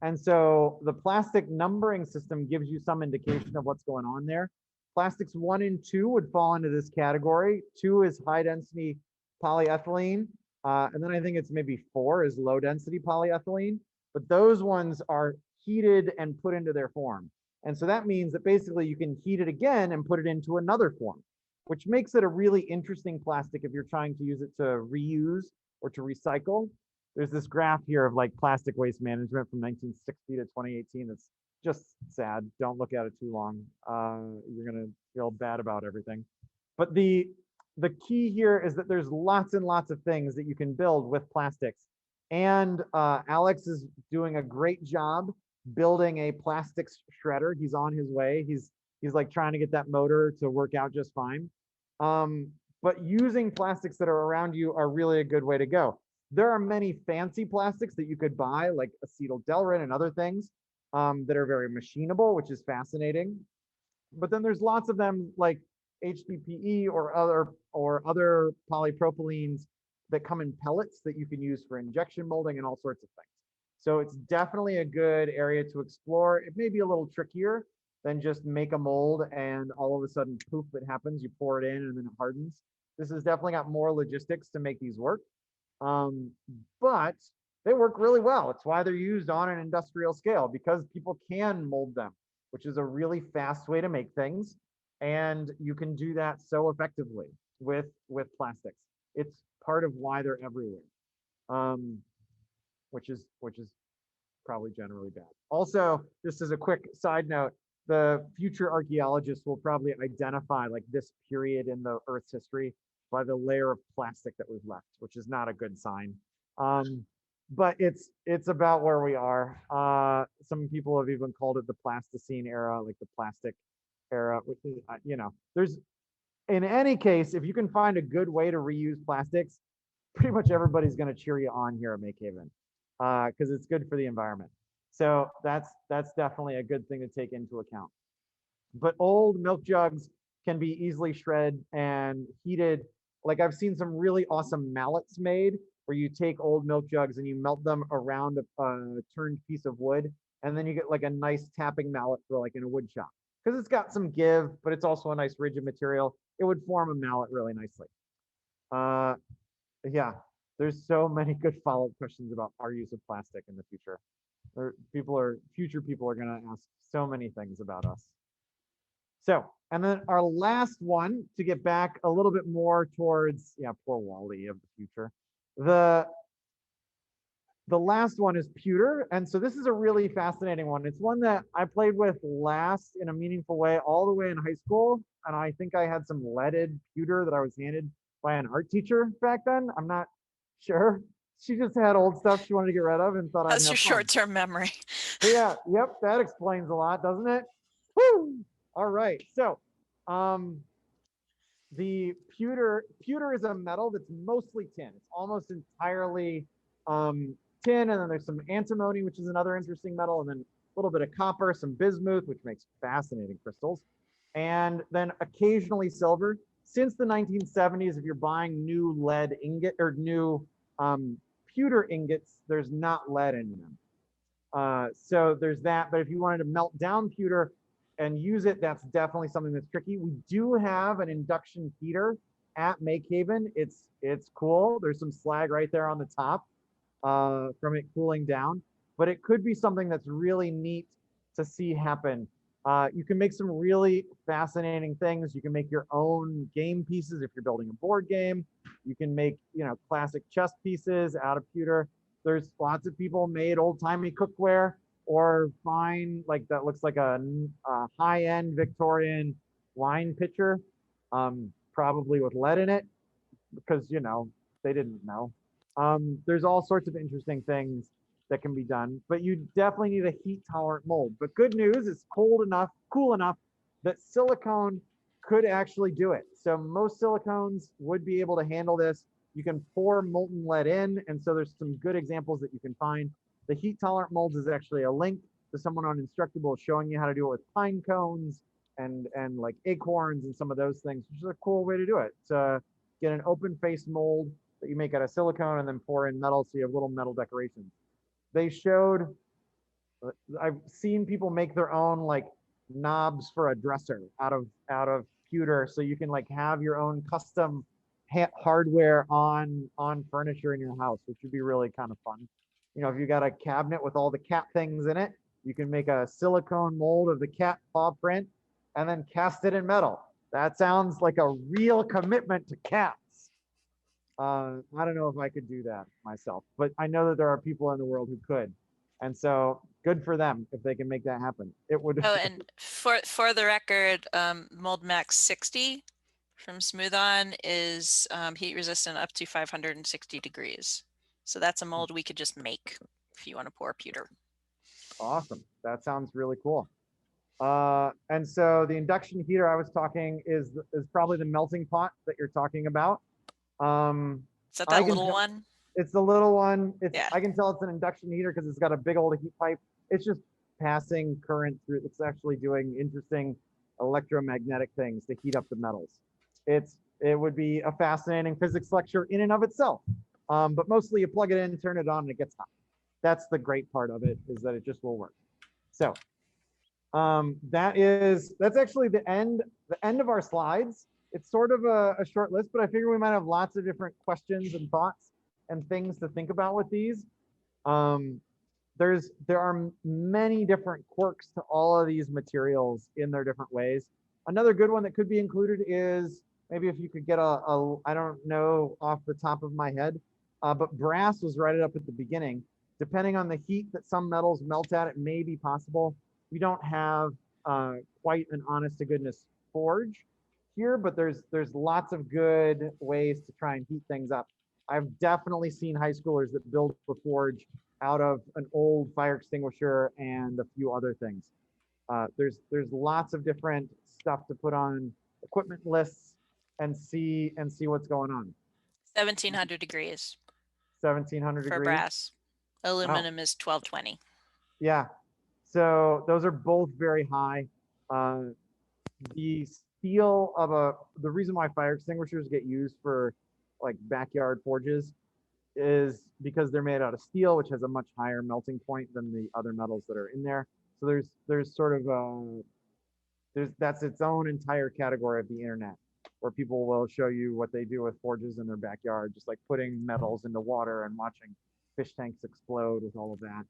And so the plastic numbering system gives you some indication of what's going on there. Plastics 1 and 2 would fall into this category. 2 is high density polyethylene. And then I think it's maybe 4 is low density polyethylene. But those ones are heated and put into their form. And so that means that basically you can heat it again and put it into another form, which makes it a really interesting plastic if you're trying to use it to reuse or to recycle. There's this graph here of like plastic waste management from 1960 to 2018. That's just sad. Don't look at it too long. You're gonna feel bad about everything. But the key here is that there's lots and lots of things that you can build with plastics. And Alex is doing a great job building a plastics shredder. He's on his way. He's like trying to get that motor to work out just fine. But using plastics that are around you are really a good way to go. There are many fancy plastics that you could buy, like acetyl delrin and other things that are very machinable, which is fascinating. But then there's lots of them like HDPE or other polypropylenes that come in pellets that you can use for injection molding and all sorts of things. So it's definitely a good area to explore. It may be a little trickier than just make a mold and all of a sudden, poof, it happens. You pour it in and then it hardens. This has definitely got more logistics to make these work. But they work really well. It's why they're used on an industrial scale, because people can mold them, which is a really fast way to make things. And you can do that so effectively with plastics. It's part of why they're everywhere, which is probably generally bad. Also, just as a quick side note, the future archaeologists will probably identify like this period in the Earth's history by the layer of plastic that was left, which is not a good sign. But it's about where we are. Some people have even called it the Plasticine era, like the plastic era, which is, there's, in any case, if you can find a good way to reuse plastics, pretty much everybody's going to cheer you on here at MakeHaven, because it's good for the environment. So that's definitely a good thing to take into account. But old milk jugs can be easily shredded and heated. Like I've seen some really awesome mallets made where you take old milk jugs and you melt them around a turned piece of wood, and then you get like a nice tapping mallet for like in a wood shop, because it's got some give, but it's also a nice rigid material. It would form a mallet really nicely. Yeah, there's so many good follow-up questions about our use of plastic in the future. Future people are going to ask so many things about us. So, and then our last one, to get back a little bit more towards, poor Wally of the future. The last one is pewter. And so this is a really fascinating one. It's one that I played with last in a meaningful way all the way in high school. And I think I had some leaded pewter that I was handed by an art teacher back then. I'm not sure. She just had old stuff she wanted to get rid of and thought I'd have fun. That's your short-term memory. Yeah, yep, that explains a lot, doesn't it? Woo! All right, so the pewter is a metal that's mostly tin. It's almost entirely tin, and then there's some antimony, which is another interesting metal, and then a little bit of copper, some bismuth, which makes fascinating crystals, and then occasionally silver. Since the 1970s, if you're buying new lead ingot or new pewter ingots, there's not lead in them. So there's that. But if you wanted to melt down pewter and use it, that's definitely something that's tricky. We do have an induction heater at MakeHaven. It's cool. There's some slag right there on the top from it cooling down. But it could be something that's really neat to see happen. You can make some really fascinating things. You can make your own game pieces if you're building a board game. You can make, classic chess pieces out of pewter. There's lots of people made old-timey cookware or fine, like that looks like a high-end Victorian wine pitcher, probably with lead in it, because, they didn't know. There's all sorts of interesting things that can be done, but you definitely need a heat tolerant mold. But good news, it's cool enough that silicone could actually do it. So most silicones would be able to handle this. You can pour molten lead in, and so there's some good examples that you can find. The heat tolerant molds is actually a link to someone on Instructable showing you how to do it with pine cones and like acorns and some of those things, which is a cool way to do it. To get an open face mold that you make out of silicone and then pour in metal so you have little metal decorations. They showed, I've seen people make their own like knobs for a dresser out of pewter, so you can like have your own custom hardware on furniture in your house, which would be really kind of fun. You know, if you got a cabinet with all the cat things in it, you can make a silicone mold of the cat paw print and then cast it in metal. That sounds like a real commitment to cats. I don't know if I could do that myself, but I know that there are people in the world who could. And so good for them if they can make that happen. It would. Oh, and for the record, Mold Max 60 from Smooth On is heat resistant up to 560 degrees. So that's a mold we could just make if you want to pour pewter. Awesome. That sounds really cool. And so the induction heater I was talking is probably the melting pot that you're talking about. Is that that little one? It's the little one. Yeah. I can tell it's an induction heater because it's got a big old heat pipe. It's just passing current through. It's actually doing interesting electromagnetic things to heat up the metals. It would be a fascinating physics lecture in and of itself. But mostly you plug it in, turn it on, and it gets hot. That's the great part of it, is that it just will work. So that's actually the end of our slides. It's sort of a short list, but I figure we might have lots of different questions and thoughts and things to think about with these. There are many different quirks to all of these materials in their different ways. Another good one that could be included is maybe if you could get I don't know off the top of my head, but brass was right up at the beginning. Depending on the heat that some metals melt at, it may be possible. We don't have quite an honest to goodness forge here, but there's lots of good ways to try and heat things up. I've definitely seen high schoolers that build a forge out of an old fire extinguisher and a few other things. There's lots of different stuff to put on equipment lists and see what's going on. 1700 degrees. 1700 for degrees. brass. Aluminum is 1220. Yeah. So those are both very high. The steel of the reason why fire extinguishers get used for like backyard forges is because they're made out of steel, which has a much higher melting point than the other metals that are in there. So there's sort of that's its own entire category of the internet, where people will show you what they do with forges in their backyard, just like putting metals into water and watching fish tanks explode with all of that.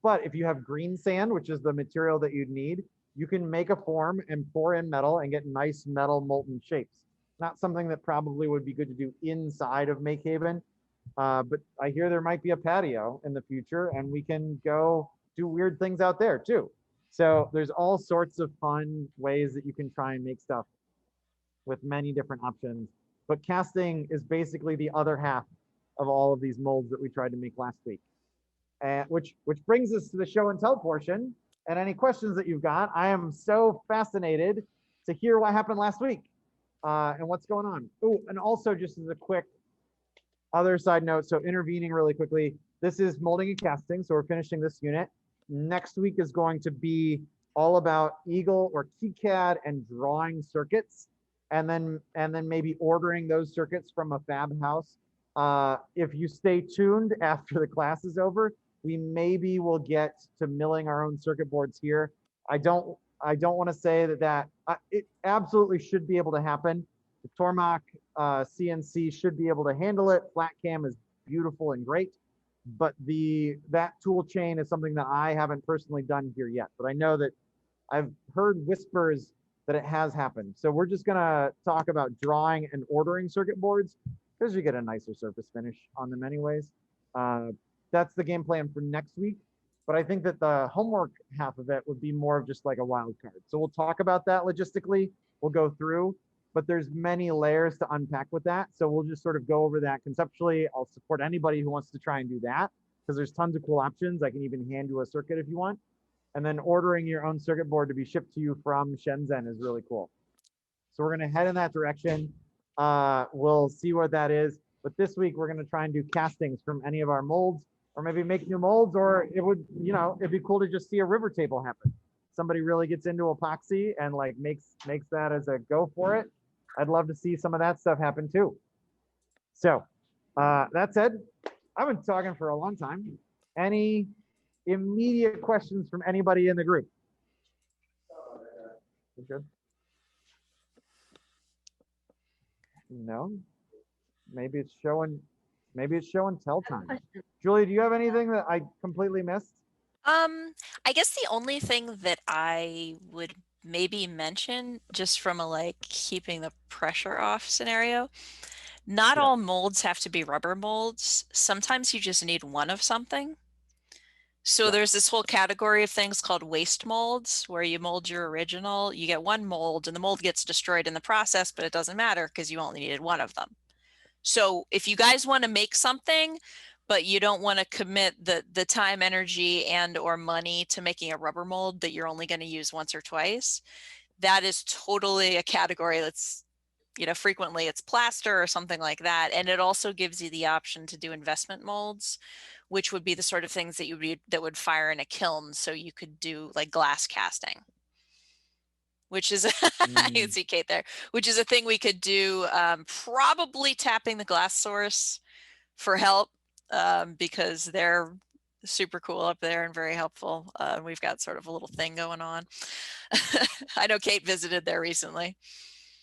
But if you have green sand, which is the material that you'd need, you can make a form and pour in metal and get nice metal molten shapes. Not something that probably would be good to do inside of MakeHaven, but I hear there might be a patio in the future and we can go do weird things out there too. So there's all sorts of fun ways that you can try and make stuff with many different options. But casting is basically the other half of all of these molds that we tried to make last week. Which brings us to the show and tell portion. And any questions that you've got, I am so fascinated to hear what happened last week and what's going on. Oh, and also just as a quick other side note, so intervening really quickly, this is molding and casting, so we're finishing this unit. Next week is going to be all about Eagle or KiCad and drawing circuits, and then maybe ordering those circuits from a fab house. If you stay tuned after the class is over, we maybe will get to milling our own circuit boards here. I don't want to say that it absolutely should be able to happen. The Tormach CNC should be able to handle it. Flat cam is beautiful and great, but that tool chain is something that I haven't personally done here yet. But I know that I've heard whispers that it has happened. So we're just gonna talk about drawing and ordering circuit boards because you get a nicer surface finish on them anyways. That's the game plan for next week. But I think that the homework half of it would be more of just like a wild card. So we'll talk about that logistically. We'll go through, but there's many layers to unpack with that. So we'll just sort of go over that conceptually. I'll support anybody who wants to try and do that. because there's tons of cool options. I can even hand you a circuit if you want. And then ordering your own circuit board to be shipped to you from Shenzhen is really cool. So we're going to head in that direction. We'll see what that is. But this week we're going to try and do castings from any of our molds, or maybe make new molds, or it would, you know, it'd be cool to just see a river table happen. Somebody really gets into epoxy and like makes that as a go for it. I'd love to see some of that stuff happen too. So that said, I've been talking for a long time. Any immediate questions from anybody in the group? Good. No, maybe it's show and tell time. Julie, do you have anything that I completely missed? I guess the only thing that I would maybe mention, just from a like keeping the pressure off scenario, not all molds have to be rubber molds. Sometimes you just need one of something. So there's this whole category of things called waste molds, where you mold your original, you get one mold and the mold gets destroyed in the process, but it doesn't matter because you only needed one of them. So if you guys want to make something, but you don't want to commit the time, energy, and or money to making a rubber mold that you're only going to use once or twice, that is totally a category that's, you know, frequently it's plaster or something like that. And it also gives you the option to do investment molds, which would be the sort of things that would fire in a kiln. So you could do like glass casting, which is, I can see Kate there, which is a thing we could do, probably tapping the glass source for help, because they're super cool up there and very helpful. We've got sort of a little thing going on. I know Kate visited there recently.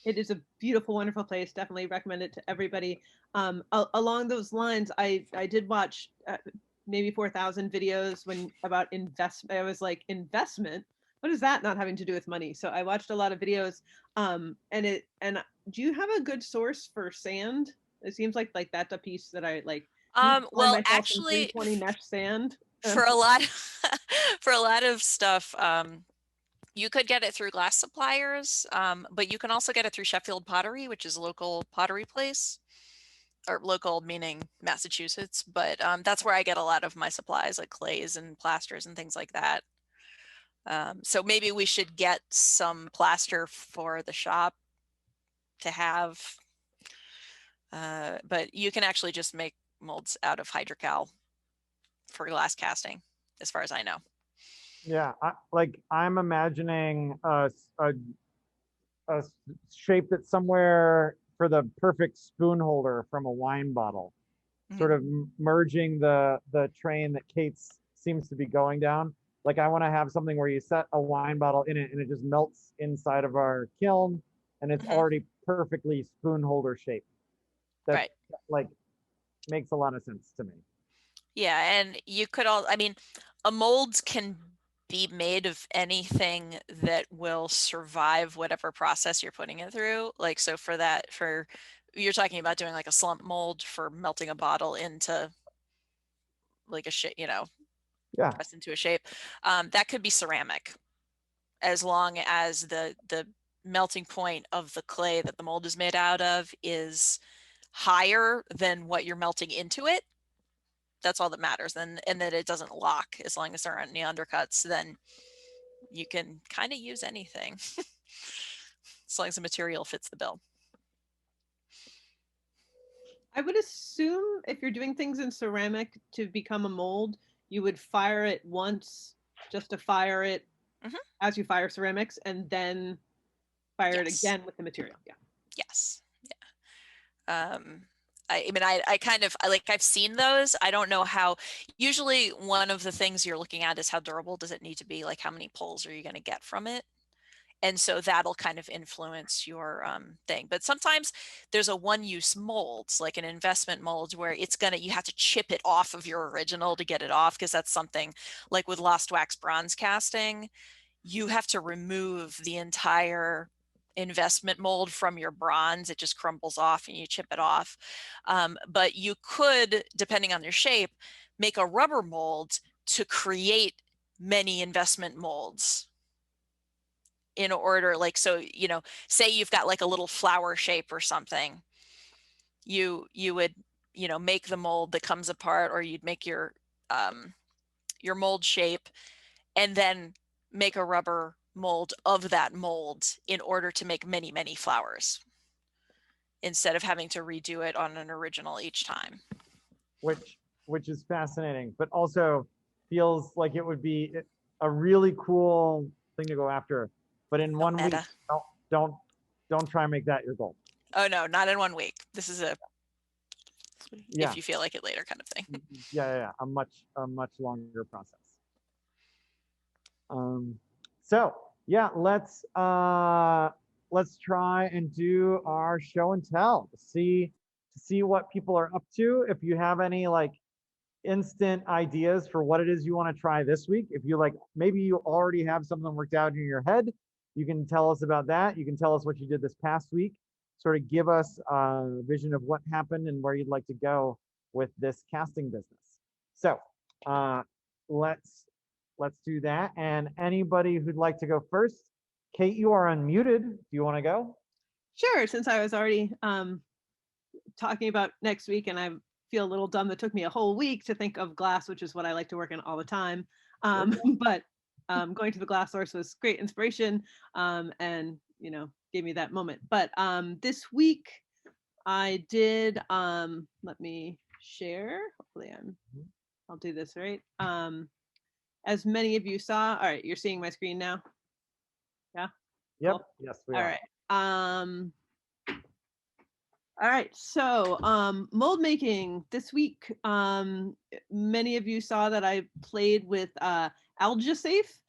It is a beautiful, wonderful place. Definitely recommend it to everybody. Along those lines, I did watch maybe 4,000 videos about investment. I was like, investment? What is that not having to do with money? So I watched a lot of videos. And do you have a good source for sand? It seems like that's a piece that I like. Well, actually, 320 mesh sand. For a lot, for a lot of stuff, you could get it through glass suppliers, but you can also get it through Sheffield Pottery, which is a local pottery place, or local meaning Massachusetts. But that's where I get a lot of my supplies, like clays and plasters and things like that. So maybe we should get some plaster for the shop to have. But you can actually just make molds out of for glass casting, as far as I know. Yeah, I'm imagining a shape that's somewhere for the perfect spoon holder from a wine bottle, sort of merging the train that Kate's seems to be going down. Like I want to have something where you set a wine bottle in it and it just melts inside of our kiln and it's already perfectly spoon holder shaped. That like makes a lot of sense to me. Yeah, and you could I mean, a mold can be made of anything that will survive whatever process you're putting it through. Like, so you're talking about doing like a slump mold for melting a bottle into like a shape, you know, pressed into a shape. That could be ceramic, as long as the melting point of the clay that the mold is made out of is higher than what you're melting into it. That's all that matters. And that it doesn't lock. As long as there aren't any undercuts, then you can kind of use anything as long as the material fits the bill. I would assume if you're doing things in ceramic to become a mold, you would fire it once just to fire it as you fire ceramics, and then fire it again with the material. Yeah. Yes. Yeah. I mean, I kind of, I've seen those. I don't know how, usually one of the things you're looking at is how durable does it need to be? Like how many pulls are you going to get from it? And so that'll kind of influence your thing. But sometimes there's a one-use molds, like an investment mold, where you have to chip it off of your original to get it off, because that's something like with lost wax bronze casting, you have to remove the entire investment mold from your bronze. It just crumbles off and you chip it off. But you could, depending on your shape, make a rubber mold to create many investment molds in order, like, so, you know, say you've got like a little flower shape or something, you would, you know, make the mold that comes apart, or you'd make your your mold shape, and then make a rubber mold of that mold in order to make many, many flowers instead of having to redo it on an original each time. Which is fascinating, but also feels like it would be a really cool thing to go after. But in one week, don't try and make that your goal. Oh no, not in 1 week. This is a if you feel like it later kind of thing. Yeah, a much longer process. So yeah, let's try and do our show and tell. See what people are up to. If you have any like instant ideas for what it is you want to try this week, if you like, maybe you already have something worked out in your head, you can tell us about that. You can tell us what you did this past week. Sort of give us a vision of what happened and where you'd like to go with this casting business. So let's do that. And anybody who'd like to go first, Kate, you are unmuted. Do you want to go? Sure. Since I was already talking about next week, and I feel a little dumb that took me a whole week to think of glass, which is what I like to work in all the time. But going to the glass source was great inspiration, and gave me that moment. But this week I did, let me share. Hopefully I'll do this right. As many of you saw, all right, you're seeing my screen now? Yeah? Yep. Cool. Yes, we are. All right, so mold making this week. Many of you saw that I played with AlgaSafe.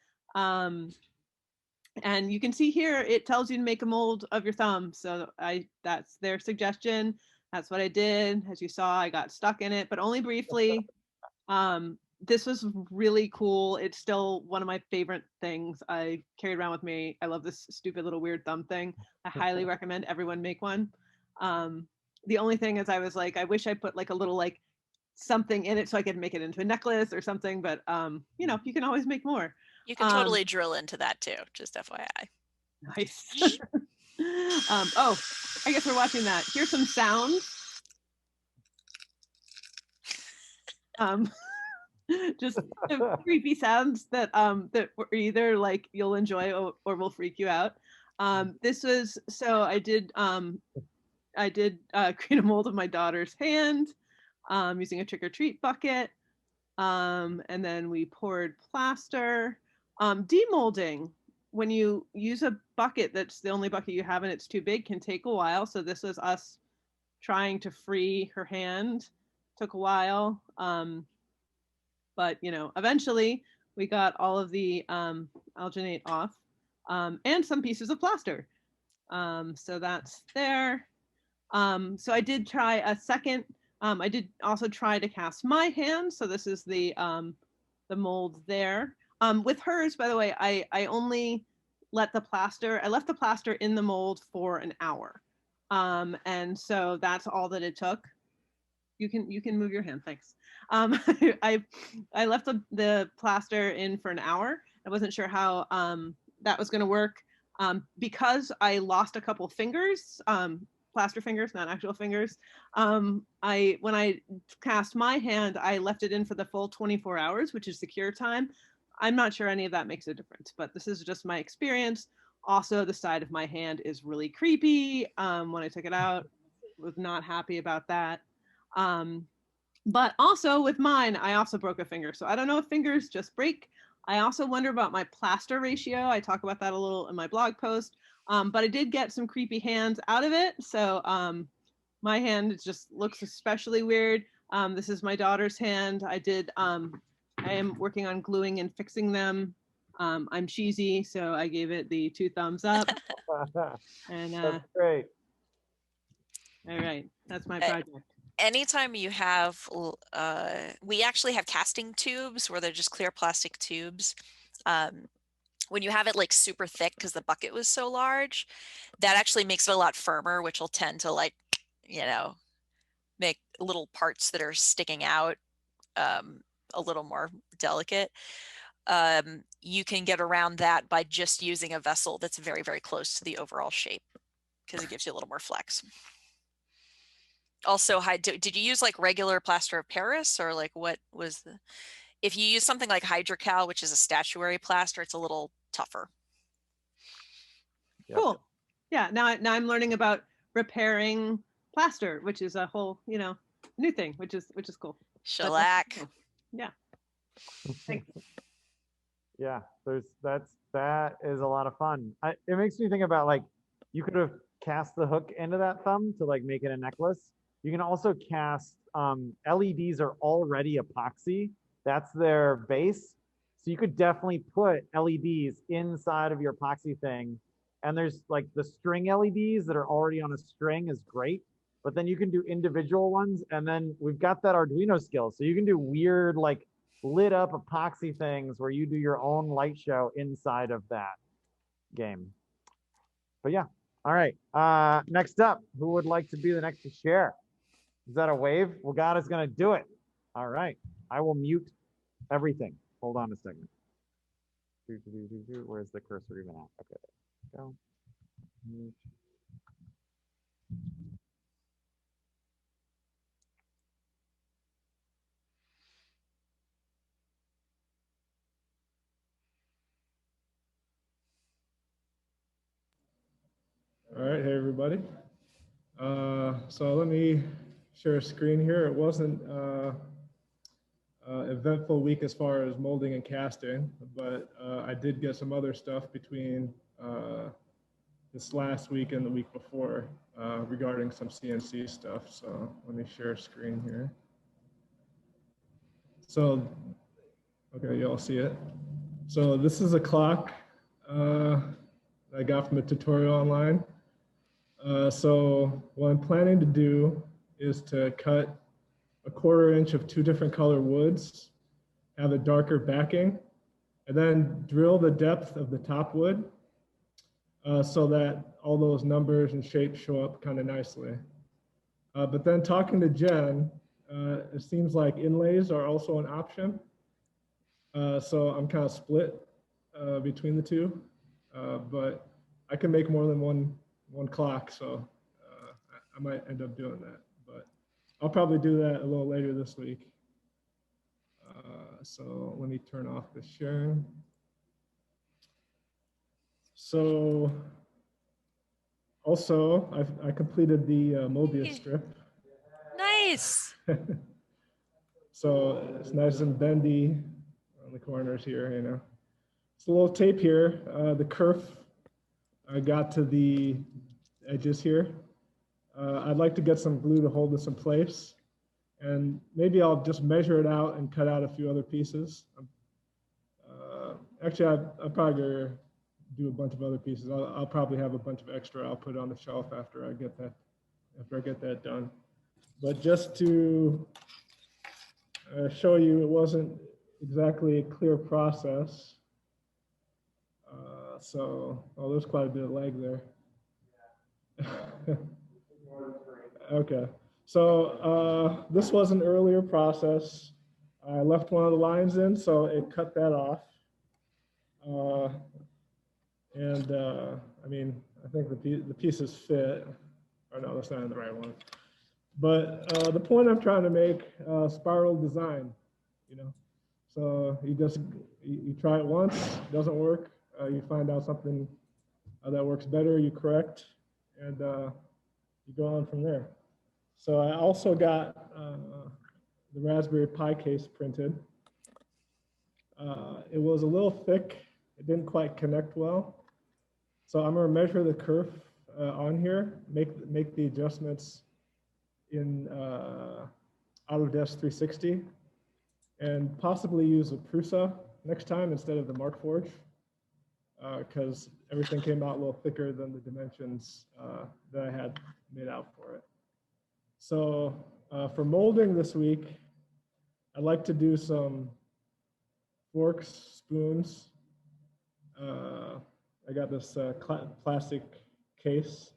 And you can see here, it tells you to make a mold of your thumb. So that's their suggestion. That's what I did. As you saw, I got stuck in it, but only briefly. This was really cool. It's still one of my favorite things I carried around with me. I love this stupid little weird thumb thing. I highly recommend everyone make one. The only thing is I was like, I wish I put like a little like something in it so I could make it into a necklace or something, but you can always make more. You can totally drill into that too, just FYI. Nice. Oh, I guess we're watching that. Here's some sounds. Just creepy sounds that were either like you'll enjoy or will freak you out. This was, so I did create a mold of my daughter's hand using a trick-or-treat bucket. And then we poured plaster. Demolding, when you use a bucket that's the only bucket you have and it's too big, can take a while. So this was us trying to free her hand. Took a while. But eventually we got all of the alginate off, and some pieces of plaster. So that's there. So I did try a second. I did also try to cast my hand. So this is the mold there. With hers, by the way, I only left the plaster in the mold for an hour. And so that's all that it took. You can move your hand, thanks. I left the plaster in for an hour. I wasn't sure how that was going to work because I lost a couple fingers, plaster fingers, not actual fingers. When I cast my hand, I left it in for the full 24 hours, which is the cure time. I'm not sure any of that makes a difference, but this is just my experience. Also, the side of my hand is really creepy. When I took it out, was not happy about that. But also with mine, I also broke a finger. So I don't know if fingers just break. I also wonder about my plaster ratio. I talk about that a little in my blog post. But I did get some creepy hands out of it. So my hand just looks especially weird. This is my daughter's hand. I am working on gluing and fixing them. I'm cheesy, so I gave it the 2 thumbs up. And that's great. All right, that's my project. Anytime you have, we actually have casting tubes where they're just clear plastic tubes. When you have it like super thick because the bucket was so large, that actually makes it a lot firmer, which will tend to like, make little parts that are sticking out a little more delicate. You can get around that by just using a vessel that's very, very close to the overall shape because it gives you a little more flex. also did you use like regular plaster of Paris, or like what was the, if you use something like hydrocal, which is a statuary plaster, it's a little tougher. Yep. Cool. Yeah. Now I'm learning about repairing plaster, which is a whole, new thing, which is cool. Shellac. Cool. Yeah. Thanks. Yeah, that is a lot of fun. It makes me think about, like, you could have cast the hook into that thumb to like make it a necklace. You can also cast LEDs are already epoxy. That's their base. So you could definitely put LEDs inside of your epoxy thing. And there's like the string LEDs that are already on a string is great. But then you can do individual ones. And then we've got that Arduino skill. So you can do weird, like, lit up epoxy things where you do your own light show inside of that game. But yeah, all right. Next up, who would like to be the next to share? Is that a wave? Well, God is going to do it. All right. I will mute everything. Hold on a second. Where's the cursor even at? Okay, there we go. Mute. All right, hey everybody. So let me share a screen here. It wasn't eventful week as far as molding and casting, but I did get some other stuff between this last week and the week before regarding some CNC stuff. So let me share a screen here. So, okay, you all see it. So this is a clock I got from a tutorial online. So what I'm planning to do is to cut a 1/4 inch of 2 different color woods, have a darker backing, and then drill the depth of the top wood so that all those numbers and shapes show up kind of nicely. But then talking to Jen, it seems like inlays are also an option. So I'm kind of split between the two, but I can make more than one clock, so I might end up doing that. But I'll probably do that a little later this week. So let me turn off the sharing. So also, I completed the Mobius strip. Nice. So it's nice and bendy on the corners here, you know. It's a little tape here. The kerf I got to the edges here. I'd like to get some glue to hold this in place. And maybe I'll just measure it out and cut out a few other pieces. Actually, I'll probably do a bunch of other pieces. I'll probably have a bunch of extra I'll put on the shelf after I get that done. But just to show you, it wasn't exactly a clear process. So, oh, there's quite a bit of lag there. Okay, so this was an earlier process. I left one of the lines in, so it cut that off. I mean, I think the pieces fit. Or no, that's not in the right one. But the point I'm trying to make, spiral design, you know. So you try it once, it doesn't work. You find out something that works better, you correct, and you go on from there. So I also got the Raspberry Pi case printed. It was a little thick. It didn't quite connect well. So I'm gonna measure the kerf on here, make the adjustments in Autodesk 360, and possibly use a Prusa next time instead of the Markforged, because everything came out a little thicker than the dimensions that I had made out for it. So for molding this week, I'd like to do some forks, spoons. I got this plastic case,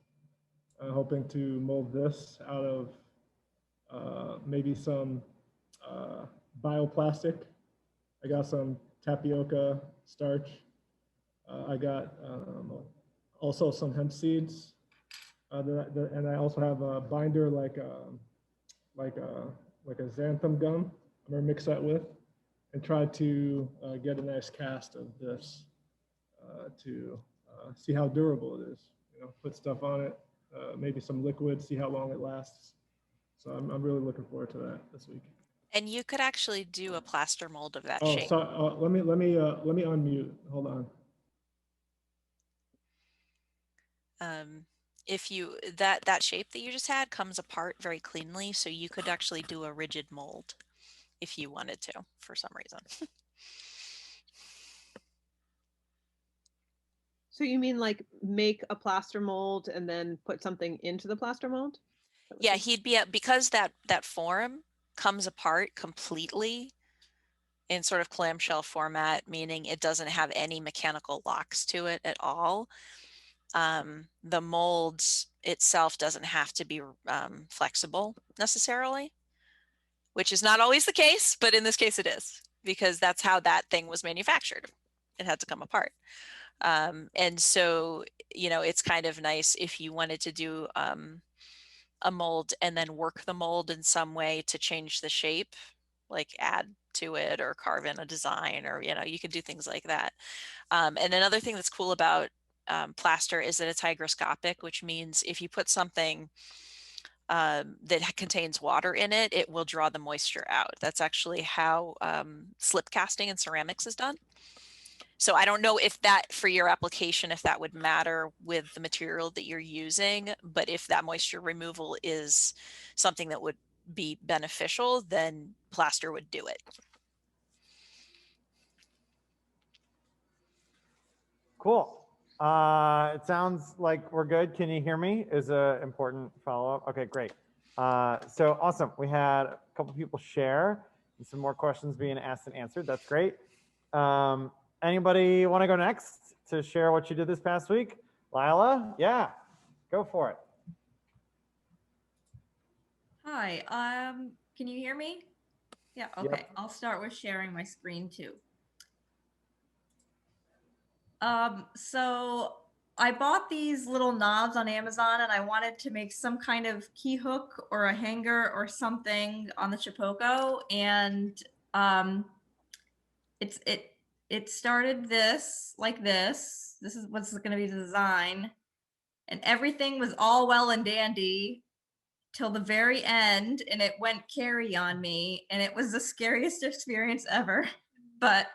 hoping to mold this out of maybe some bioplastic. I got some tapioca starch. I got also some hemp seeds. And I also have a binder like like a xanthan gum. I'm gonna mix that with, and try to get a nice cast of this to see how durable it is. You know, put stuff on it, maybe some liquid, see how long it lasts. So I'm really looking forward to that this week. And you could actually do a plaster mold of that Oh, shape. so let me unmute. Hold on. If you that shape that you just had comes apart very cleanly, so you could actually do a rigid mold if you wanted to for some reason. So you mean like make a plaster mold and then put something into the plaster mold? Yeah, he'd be because that form comes apart completely in sort of clamshell format, meaning it doesn't have any mechanical locks to it at all. The mold itself doesn't have to be flexible necessarily, which is not always the case, but in this case it is, because that's how that thing was manufactured. It had to come apart. And so, you know, it's kind of nice if you wanted to do a mold and then work the mold in some way to change the shape, like add to it or carve in a design, or, you know, you could do things like that. And another thing that's cool about plaster is that it's hygroscopic, which means if you put something that contains water in it, it will draw the moisture out. That's actually how slip casting in ceramics is done. So I don't know if that, for your application, if that would matter with the material that you're using, but if that moisture removal is something that would be beneficial, then plaster would do it. Cool. It sounds like we're good. Can you hear me? Is a important follow-up. Okay, great. So awesome. We had a couple people share and some more questions being asked and answered. That's great. Anybody want to go next to share what you did this past week? Lila? Yeah, go for it. Hi, can you hear me? Yeah, okay. Yep. I'll start with sharing my screen too. So I bought these little knobs on Amazon and I wanted to make some kind of key hook or a hanger or something on the Chipoko, and it started this like this. This is what's going to be the design, and everything was all well and dandy till the very end, and it went carry on me, and it was the scariest experience ever. But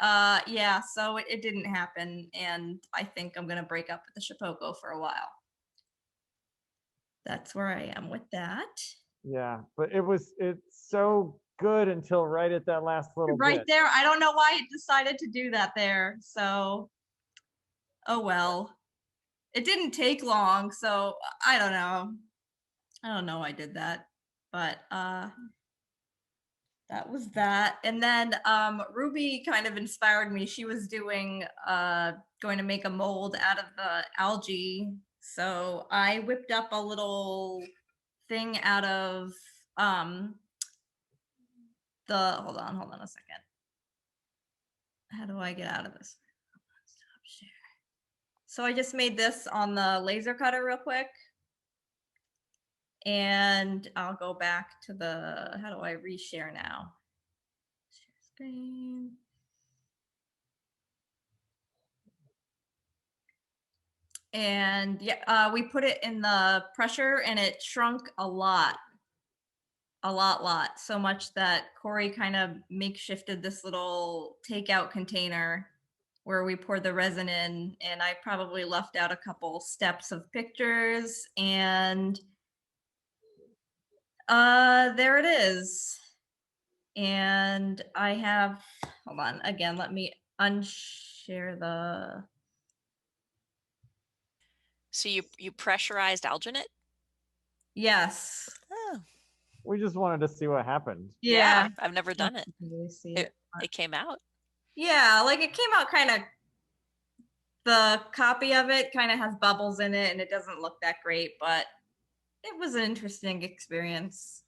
yeah, so it didn't happen, and I think I'm gonna break up with the Chipoko for a while. That's where I am with that. Yeah, but it's so good until right at that last little Right bit. there, I don't know why it decided to do that there. So, oh well. It didn't take long, so I don't know. I don't know why I did that, but that was that. And then Ruby kind of inspired me. She was doing going to make a mold out of the algae, so I whipped up a little thing out of the hold on a second. How do I get out of this? Stop share. So I just made this on the laser cutter real quick, and I'll go back to the, how do I reshare now? Share screen. And yeah, we put it in the pressure and it shrunk a lot. So much that Corey kind of makeshifted this little takeout container where we poured the resin in, and I probably left out a couple steps of pictures, and there it is. And I have, hold on, again, let me unshare the. So you pressurized alginate? Yes. Oh. We just wanted to see what happened. Yeah, I've never done it. Really see it. It came out. Yeah, like it came out kind of, the copy of it kind of has bubbles in it and it doesn't look that great, but it was an interesting experience.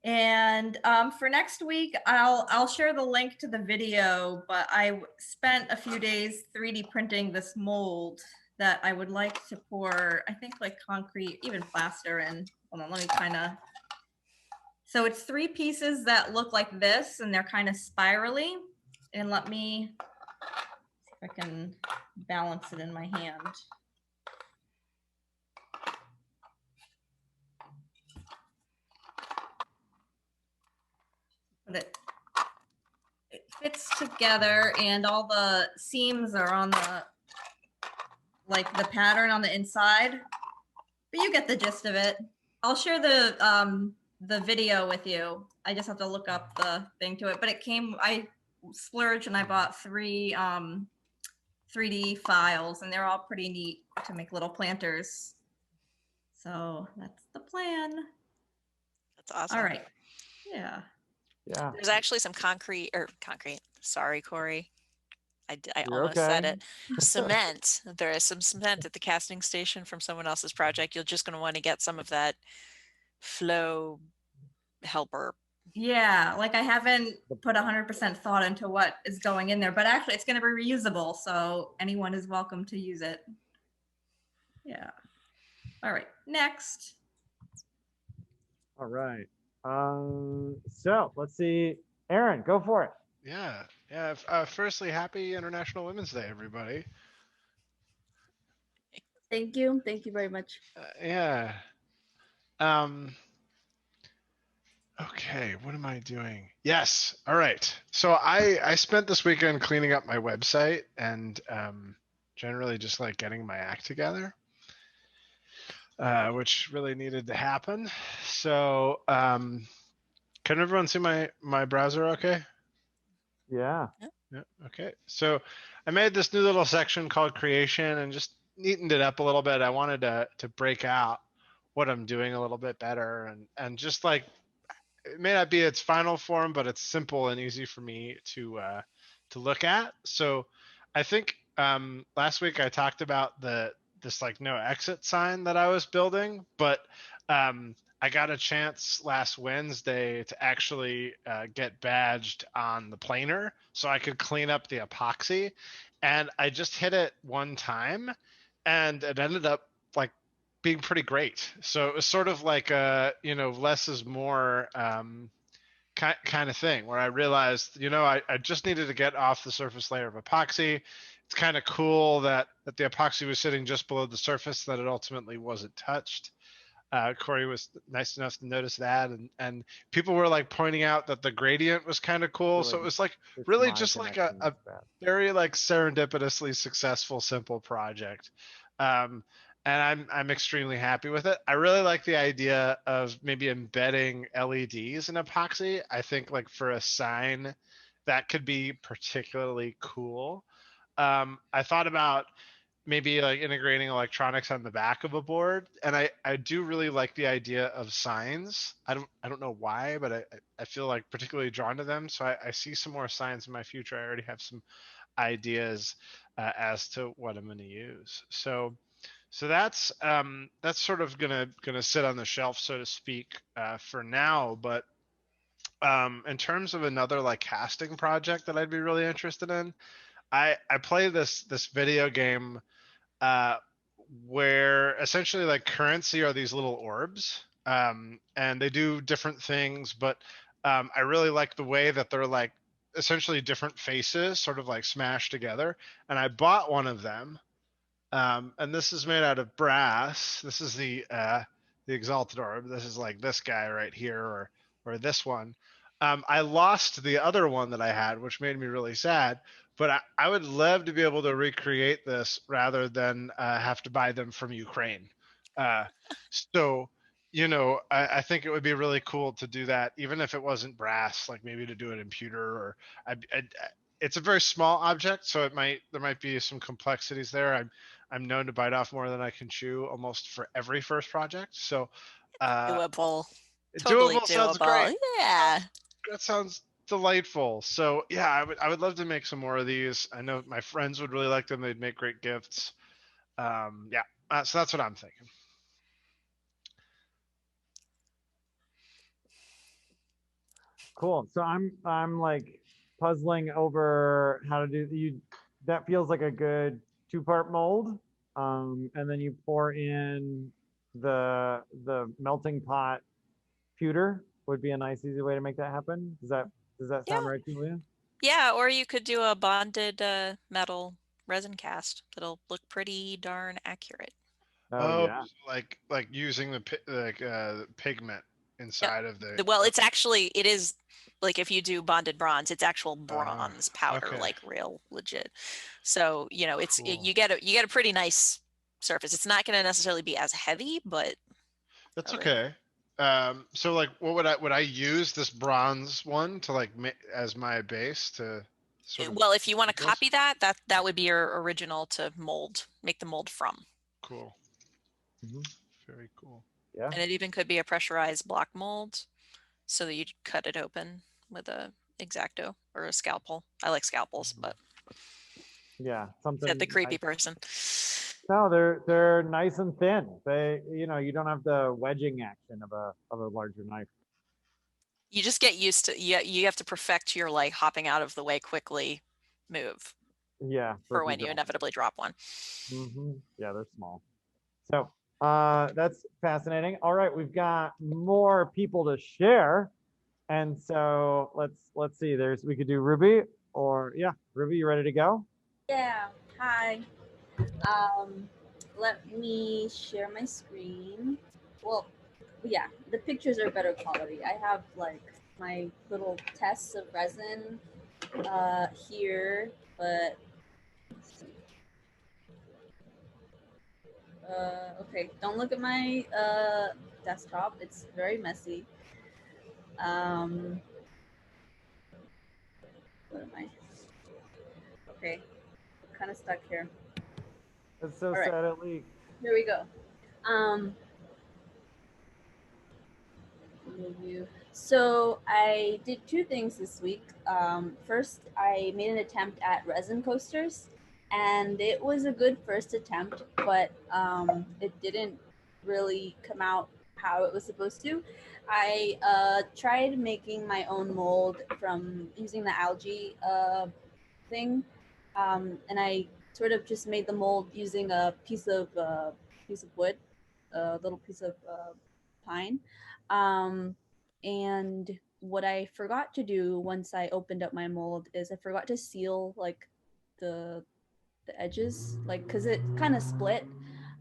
And for next week, I'll share the link to the video, but I spent a few days 3D printing this mold, that I would like to pour, I think like concrete, even plaster in. Hold on, let me kind of. So it's 3 pieces that look like this and they're kind of spirally. And let me see if I can balance it in my hand. But it fits together and all the seams are on the, like the pattern on the inside, but you get the gist of it. I'll share the video with you. I just have to look up the thing to it, but it came, I splurged and I bought 3 3D files and they're all pretty neat to make little planters. So that's the plan. That's awesome. All right. Yeah. Yeah. There's actually some concrete. Sorry, Corey. I You're almost said okay. it. Cement. There is some cement at the casting station from someone else's project. You're just going to want to get some of that flow helper. Yeah, like I haven't put 100% thought into what is going in there, but actually it's going to be reusable, so anyone is welcome to use it. Yeah. All right, next. All right. So let's see. Aaron, go for it. Yeah. Firstly, happy International Women's Day, everybody. Thank you. Thank you very much. Yeah. Okay, what am I doing? Yes. All right. So I spent this weekend cleaning up my website and generally just like getting my act together, which really needed to happen. So can everyone see my browser okay? Yeah. Yeah. Okay. So I made this new little section called creation and just neatened it up a little bit. I wanted to break out what I'm doing a little bit better and just like it may not be its final form, but it's simple and easy for me to look at. So I think last week I talked about this like no exit sign that I was building, but I got a chance last Wednesday to actually get badged on the planer so I could clean up the epoxy. And I just hit it one time and it ended up like being pretty great. So it was sort of like a, less is more kind of thing where I realized, I just needed to get off the surface layer of epoxy. It's kind of cool that the epoxy was sitting just below the surface, that it ultimately wasn't touched. Corey was nice enough to notice that, and people were like pointing out that the gradient was kind of cool. So it was like really just like a very like serendipitously successful, simple project. And I'm extremely happy with it. I really like the idea of maybe embedding LEDs in epoxy. I think like for a sign that could be particularly cool. I thought about maybe like integrating electronics on the back of a board, and I do really like the idea of signs. I don't know why, but I feel like particularly drawn to them. So I see some more signs in my future. I already have some ideas as to what I'm going to use. So that's sort of gonna sit on the shelf, so to speak, for now. But in terms of another like casting project that I'd be really interested in, I play this video game where essentially like currency are these little orbs, and they do different things, but I really like the way that they're like essentially different faces sort of like smashed together. And I bought one of them, and this is made out of brass. This is the Exalted Orb. This is like this guy right here, or this one. I lost the other one that I had, which made me really sad. But I would love to be able to recreate this rather than have to buy them from Ukraine. So, I think it would be really cool to do that, even if it wasn't brass, like maybe to do it in pewter. Or it's a very small object, so there might be some complexities there. I'm known to bite off more than I can chew almost for every first project. So Doable. Totally doable sounds great. Yeah. That sounds delightful. So yeah, I would love to make some more of these. I know my friends would really like them. They'd make great gifts. Yeah. So that's what I'm thinking. Cool. So I'm like puzzling over how to do you. That feels like a good 2-part mold. and then you pour in the melting pot pewter would be a nice easy way to make that happen. Does that sound Yeah. right, Julia? Yeah, or you could do a bonded metal resin cast. That'll look pretty darn accurate. Oh yeah. like using the pigment inside of the. Well, it's actually, it is like if you do bonded bronze, it's actual Ah, bronze powder, okay. like real legit. So, you know, it's Cool. you get a pretty nice surface. It's not going to necessarily be as heavy, but That's really- okay. So like, what would I use this bronze one to like as my base to sort of? Well, if you want to this? copy that would be your original to make the mold from. Cool. Mhm. Very cool. Yeah. And it even could be a pressurized block mold so that you cut it open with a X-Acto or a scalpel. I like scalpels, but Yeah. Something. said the creepy nice. person. No, they're nice and thin. They, you know, you don't have the wedging action of a larger knife. You just get used to, you have to perfect your like hopping out of the way quickly move Yeah. for when you inevitably drop one. Yeah, they're small. So that's fascinating. All right, we've got more people to share, and so let's see. We could do Ruby or yeah, Ruby, you ready to go? Yeah. Hi. Let me share my screen. Well, yeah, the pictures are better quality. I have like my little tests of resin here, but let's see. Okay, don't look at my desktop. It's very messy. What am I? Okay, kind of stuck here. It's so All right. sad it leaked. Here we go. Review. So I did two things this week. First, I made an attempt at resin coasters, and it was a good first attempt, but it didn't really come out how it was supposed to. I tried making my own mold from using the algae thing, and I sort of just made the mold using a piece of wood, a little piece of pine. And what I forgot to do once I opened up my mold is I forgot to seal like the edges, like because it kind of split.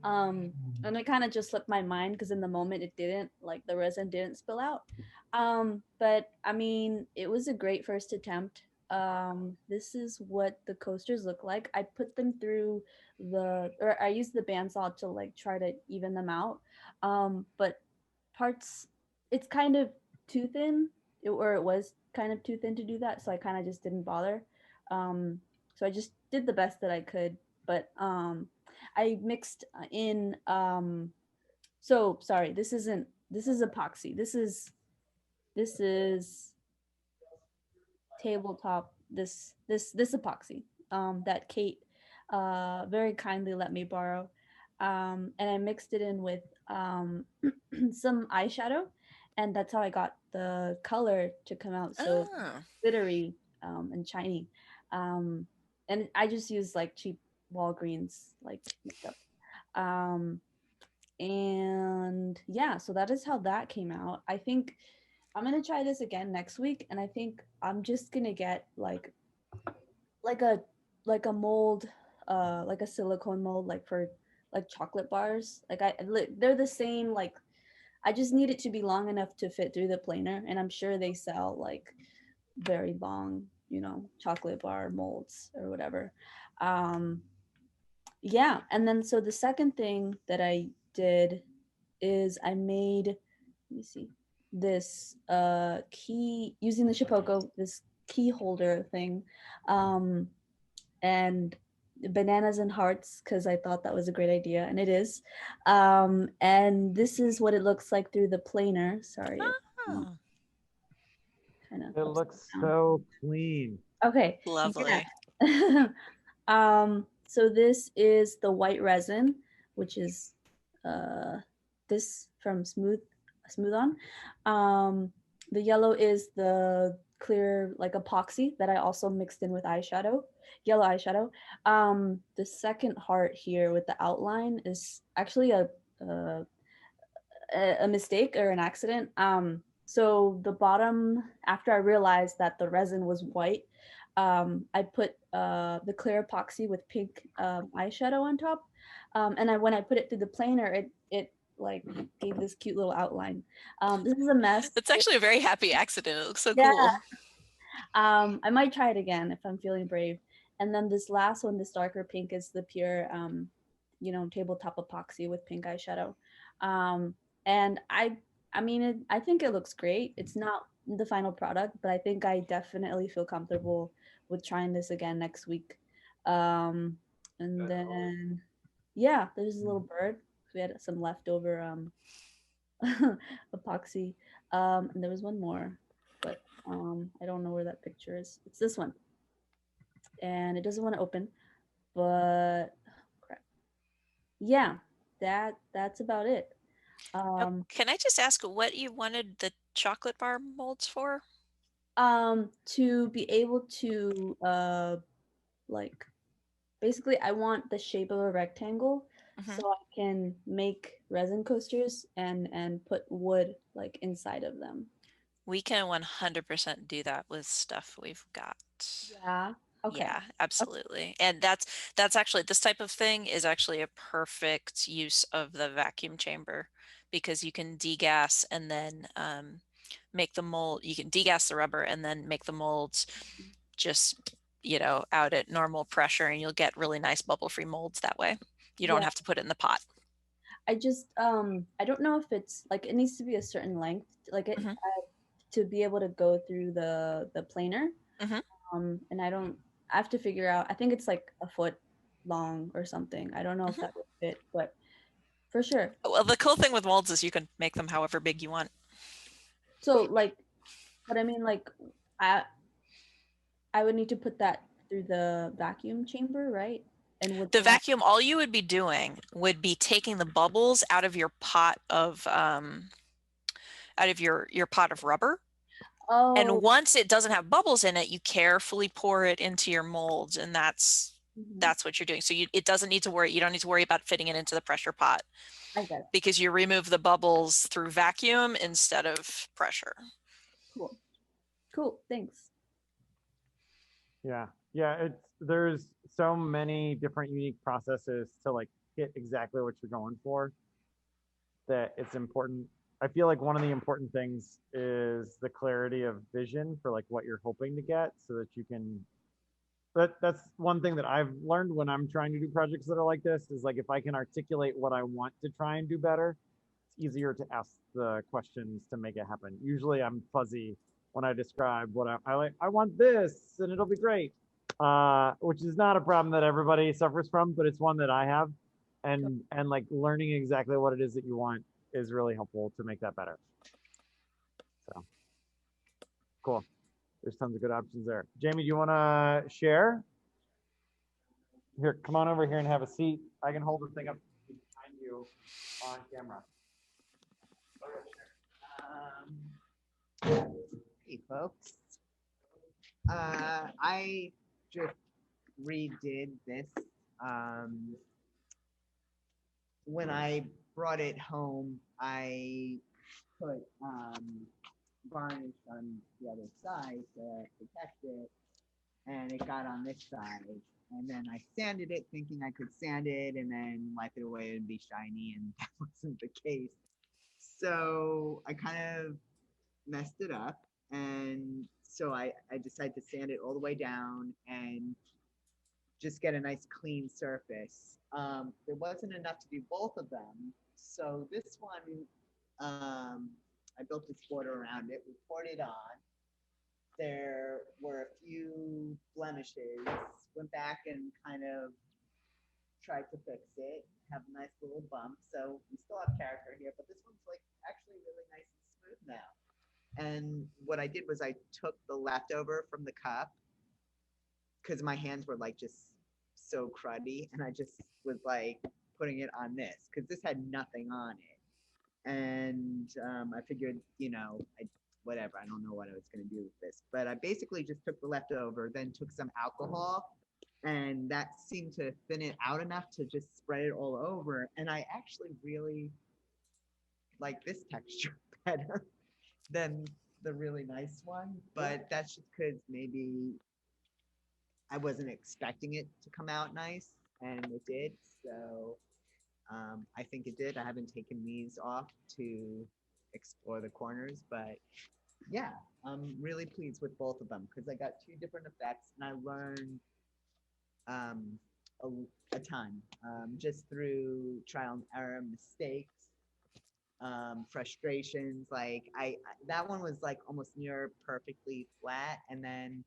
And it kind of just slipped my mind because in the moment it didn't, like the resin didn't spill out. But I mean, it was a great first attempt. This is what the coasters look like. I put them through or I used the bandsaw to like try to even them out. But parts, it's kind of too thin, or it was kind of too thin to do that. So I kind of just didn't bother. So I just did the best that I could. But I mixed in. So sorry, this is epoxy. This is tabletop. This epoxy that Kate very kindly let me borrow. And I mixed it in with some eyeshadow, and that's how I got the color to come out so glittery and shiny. And I just used like cheap Walgreens like makeup. And yeah, so that is how that came out. I think I'm gonna try this again next week, and I think I'm just gonna get like a mold, like a silicone mold, like for like chocolate bars. Like they're the same. Like I just need it to be long enough to fit through the planer, and I'm sure they sell like very long, chocolate bar molds or whatever. Yeah, and then so the second thing that I did is I made, let me see, this key using the Shipoko, this key holder thing, and bananas and hearts because I thought that was a great idea, and it is. And this is what it looks like through the planer. Sorry. It looks so clean. Okay. Lovely. Yeah. So this is the white resin, which is this from Smooth On. The yellow is the clear like epoxy that I also mixed in with eyeshadow, yellow eyeshadow. The second heart here with the outline is actually a mistake or an accident. So the bottom, after I realized that the resin was white, I put the clear epoxy with pink eyeshadow on top. And when I put it through the planer, it like gave this cute little outline. This is a mess. It's actually a very happy accident. It looks so Yeah. cool. I might try it again if I'm feeling brave. And then this last one, this darker pink, is the pure, tabletop epoxy with pink eyeshadow. And I mean, I think it looks great. It's not the final product, but I think I definitely feel comfortable with trying this again next week. And then, yeah, there's a little bird. We had some leftover epoxy. And there was one more, but I don't know where that picture is. It's this one, and it doesn't want to open. But crap. Yeah, that's about it. Now, can I just ask what you wanted the chocolate bar molds for? To be able to like basically I want the shape of a rectangle so I can make resin coasters and put wood like inside of them. We can 100% do that with stuff we've got. Yeah. Okay. Yeah, absolutely. And that's actually, this type of thing is actually a perfect use of the vacuum chamber, because you can degas and then make the mold. You can degas the rubber and then make the molds just, out at normal pressure, and you'll get really nice bubble-free molds that way. You don't have to put it in the pot. I just I don't know if it's like it needs to be a certain length, like it to be able to go through the planer. And I have to figure out. I think it's like a foot long or something. I don't know if that would fit, but for sure. Well, the cool thing with molds is you can make them however big you want. So like, but I mean like, I would need to put that through the vacuum chamber, right? And with The vacuum, all you would be doing would be taking the bubbles out of your pot of your pot of rubber. Oh. And once it doesn't have bubbles in it, you carefully pour it into your molds, and that's what you're doing. So it doesn't need to worry. You don't need to worry about fitting it into the pressure pot. I get it. Because you remove the bubbles through vacuum instead of pressure. Cool. Thanks. Yeah. There's so many different unique processes to like hit exactly what you're going for that it's important. I feel like one of the important things is the clarity of vision for like what you're hoping to get, so that you can, that's one thing that I've learned when I'm trying to do projects that are like this, is like if I can articulate what I want to try and do better, it's easier to ask the questions to make it happen. Usually I'm fuzzy when I describe what I like. I want this and it'll be great, which is not a problem that everybody suffers from, but it's one that I have. And like learning exactly what it is that you want is really helpful to make that better. So cool. There's tons of good options there. Jamie, do you want to share? Here, come on over here and have a seat. I can hold the thing up behind you on camera. Hey, folks. I just redid this. When I brought it home, I put varnish on the other side to protect it, and it got on this side. And then I sanded it thinking I could sand it and then wipe it away and be shiny, and that wasn't the case. So I kind of messed it up, and so I decided to sand it all the way down and just get a nice clean surface. There wasn't enough to do both of them, so this one, I built this border around it. We poured it on. There were a few blemishes. Went back and kind of tried to fix it. Have a nice little bump. So we still have character here, but this one's like actually really nice and smooth now. And what I did was I took the leftover from the cup, because my hands were like just so cruddy, and I just was like putting it on this because this had nothing on it. And I figured, I whatever. I don't know what I was going to do with this, but I basically just took the leftover, then took some alcohol, and that seemed to thin it out enough to just spread it all over. And I actually really like this texture better than the really nice one, but that's just because maybe I wasn't expecting it to come out nice, and it did. So I think it did. I haven't taken these off to explore the corners, but yeah, I'm really pleased with both of them because I got two different effects, and I learned a ton just through trial and error, mistakes, frustrations. Like that one was like almost near perfectly flat, and then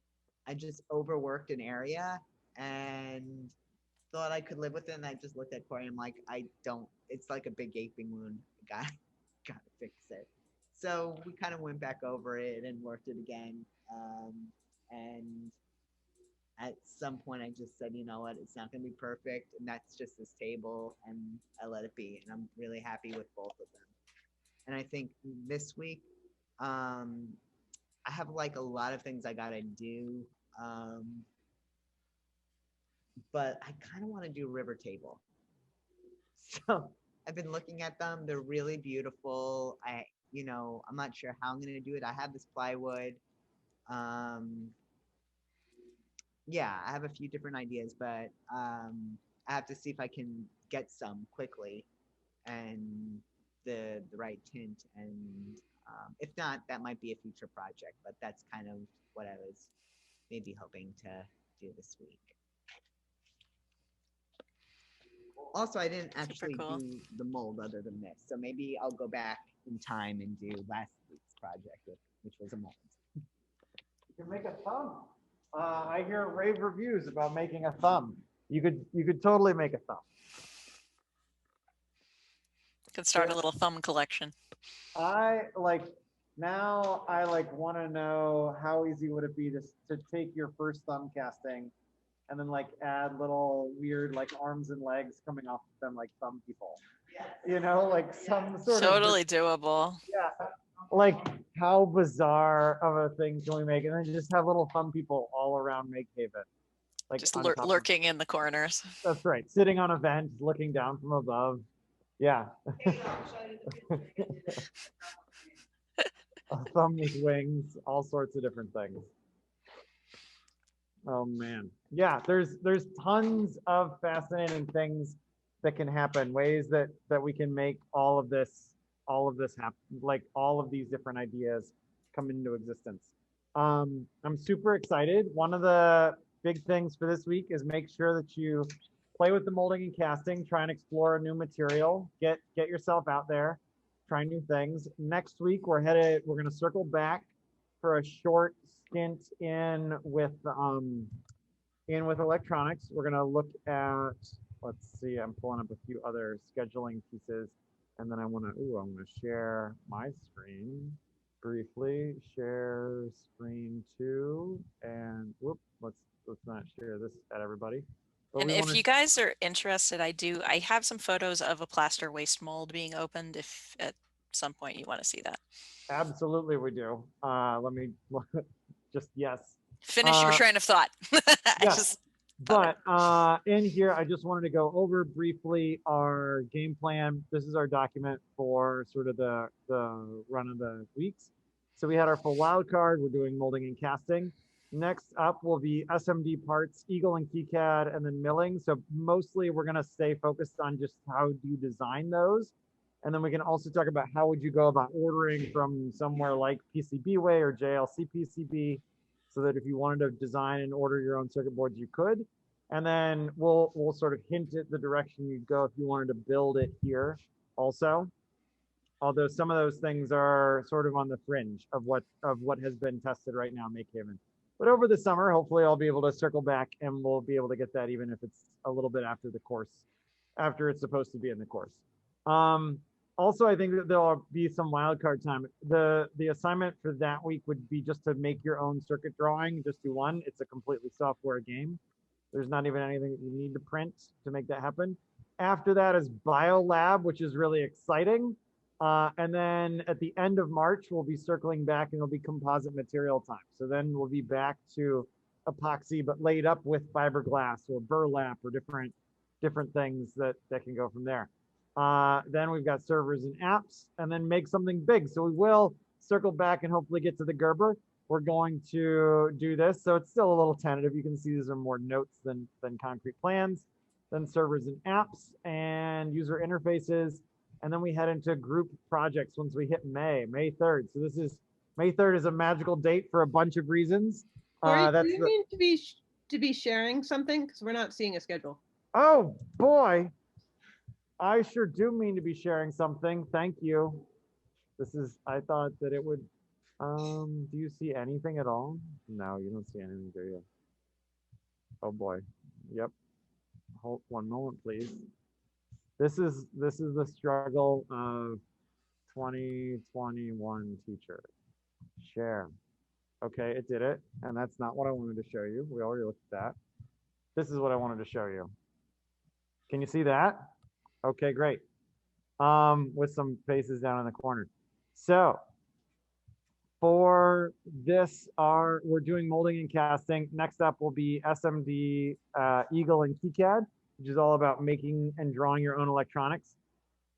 I just overworked an area and thought I could live with it. And I just looked at Corey and I'm like, I don't. It's like a big gaping wound. Gotta fix it. So we kind of went back over it and worked it again. And at some point, I just said, you know what, it's not going to be perfect, and that's just this table, and I let it be. And I'm really happy with both of them. And I think this week, I have like a lot of things I gotta do, but I kind of want to do river table. So I've been looking at them. They're really beautiful. I'm not sure how I'm gonna do it. I have this plywood. Yeah, I have a few different ideas, but I have to see if I can get some quickly and the right tint. And if not, that might be a future project, but that's kind of what I was maybe hoping to do this week. Also, I didn't actually cool. do the mold other than this, so maybe I'll go back in time and do last week's project, which was a mold. You can make a thumb. I hear rave reviews about making a thumb. You could totally make a thumb. Could start a little thumb collection. I want to know how easy would it be to take your first thumb casting and then like add little weird like arms and legs coming off of them like thumb people. Like some sort of Totally doable. Yeah. Like how bizarre of a thing can we make? And then just have little thumb people all around MakeHaven. Like just on top lurking in the corners. That's right. Sitting on a vent, looking down from above. Yeah. A thumb with wings, all sorts of different things. Oh man. Yeah, there's tons of fascinating things that can happen, ways that we can make all of this happen, like all of these different ideas come into existence. I'm super excited. One of the big things for this week is make sure that you play with the molding and casting, try and explore a new material, get yourself out there, try new things. Next week we're going to circle back for a short stint in with electronics. We're going to look at, let's see, I'm pulling up a few other scheduling pieces, and then I'm going to share my screen briefly, share screen 2, and let's not share this at everybody. But and if you guys are interested, I have some photos of a plaster waste mold being opened if at some point you want to see that. Absolutely, we do. Let me just, yes. Finish your train of thought. Yes. But in here, I just wanted to go over briefly our game plan. This is our document for sort of the run of the weeks. So we had our full wild card. We're doing molding and casting. Next up will be SMD parts, Eagle and KiCad, and then milling. So mostly we're going to stay focused on just how do you design those. And then we can also talk about how would you go about ordering from somewhere like PCBWay or JLC PCB, so that if you wanted to design and order your own circuit boards, you could. And then we'll sort of hint at the direction you'd go if you wanted to build it here also. Although some of those things are sort of on the fringe of what has been tested right now in MakeHaven. But over the summer, hopefully I'll be able to circle back and we'll be able to get that even if it's a little bit after the course, after it's supposed to be in the course. Also, I think that there'll be some wildcard time. The assignment for that week would be just to make your own circuit drawing, just do one. It's a completely software game. There's not even anything that you need to print to make that happen. After that is BioLab, which is really exciting. And then at the end of March, we'll be circling back and it'll be composite material time. So then we'll be back to epoxy, but laid up with fiberglass or burlap or different things that can go from there. Then we've got servers and apps, and then make something big. So we will circle back and hopefully get to the Gerber. We're going to do this. So it's still a little tentative. You can see these are more notes than concrete plans. Then servers and apps and user interfaces. And then we head into group projects once we hit May 3rd. So this is, May 3rd is a magical date for a bunch of reasons. Corey, do you mean to be sharing something? Because we're not seeing a schedule. Oh boy, I sure do mean to be sharing something. Thank you. This is, I thought that it would, do you see anything at all? No, you don't see anything, do you? Oh boy. Yep. Hold one moment, please. This is the struggle of 2021 teacher. Share. Okay, it did it. And that's not what I wanted to show you. We already looked at that. This is what I wanted to show you. Can you see that? Okay, great. With some faces down in the corner. So for this, we're doing molding and casting. Next up will be SMD, Eagle, and KiCad, which is all about making and drawing your own electronics.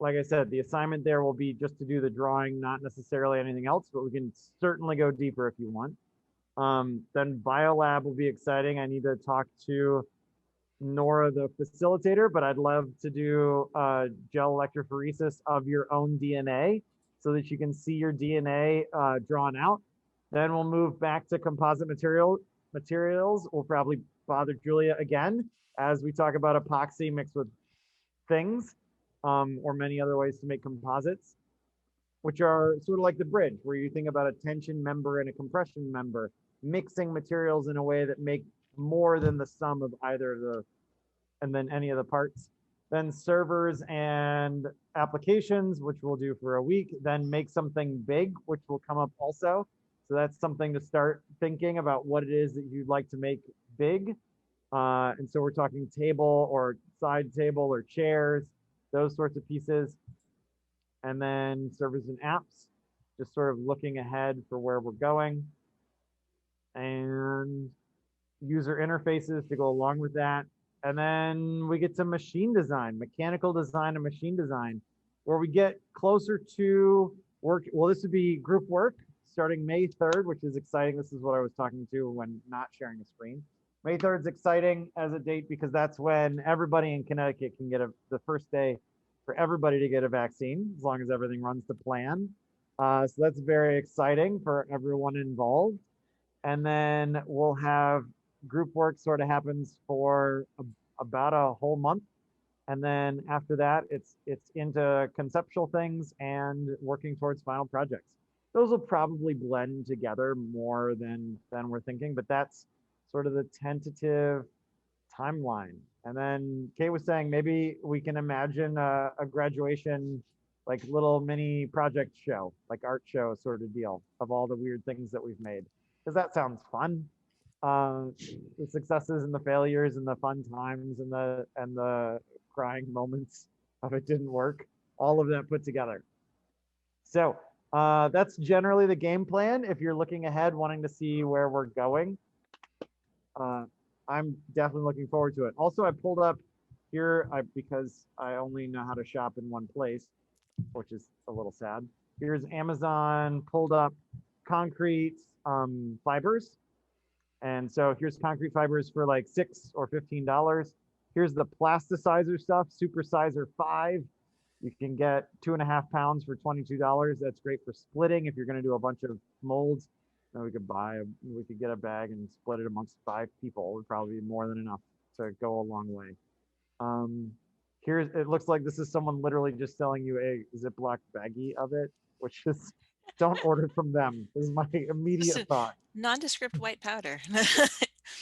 Like I said, the assignment there will be just to do the drawing, not necessarily anything else, but we can certainly go deeper if you want. Then Biolab will be exciting. I need to talk to Nora, the facilitator, but I'd love to do gel electrophoresis of your own DNA so that you can see your DNA drawn out. Then we'll move back to composite materials. We'll probably bother Julia again as we talk about epoxy mixed with things, or many other ways to make composites, which are sort of like the bridge, where you think about a tension member and a compression member, mixing materials in a way that make more than the sum of either of the, and then any of the parts. Then servers and applications, which we'll do for a week. Then make something big, which will come up also. So that's something to start thinking about what it is that you'd like to make big. And so we're talking table or side table or chairs, those sorts of pieces. And then servers and apps, just sort of looking ahead for where we're going. And user interfaces to go along with that. And then we get to machine design, mechanical design and machine design, where we get closer to work. Well, this would be group work starting May 3rd, which is exciting. This is what I was talking to when not sharing a screen. May 3rd is exciting as a date because that's when everybody in Connecticut can get the first day for everybody to get a vaccine, as long as everything runs to plan. So that's very exciting for everyone involved. And then we'll have group work sort of happens for about a whole month. And then after that, it's into conceptual things and working towards final projects. Those will probably blend together more than we're thinking, but that's sort of the tentative timeline. And then Kate was saying maybe we can imagine a graduation, like little mini project show, like art show sort of deal of all the weird things that we've made. Because that sounds fun. The successes and the failures and the fun times and the crying moments of it didn't work, all of that put together. So that's generally the game plan. If you're looking ahead, wanting to see where we're going, I'm definitely looking forward to it. Also, I pulled up here because I only know how to shop in one place, which is a little sad. Here's Amazon pulled up concrete fibers. And so here's concrete fibers for like $6 or $15. Here's the plasticizer stuff, Supersizer 5. You can get 2.5 pounds for $22. That's great for splitting if you're going to do a bunch of molds. Then we could get a bag and split it amongst 5 people. It would probably be more than enough to go a long way. It looks like this is someone literally just selling you a Ziploc baggie of it, which is, don't order from them, is my immediate thought. Nondescript white powder.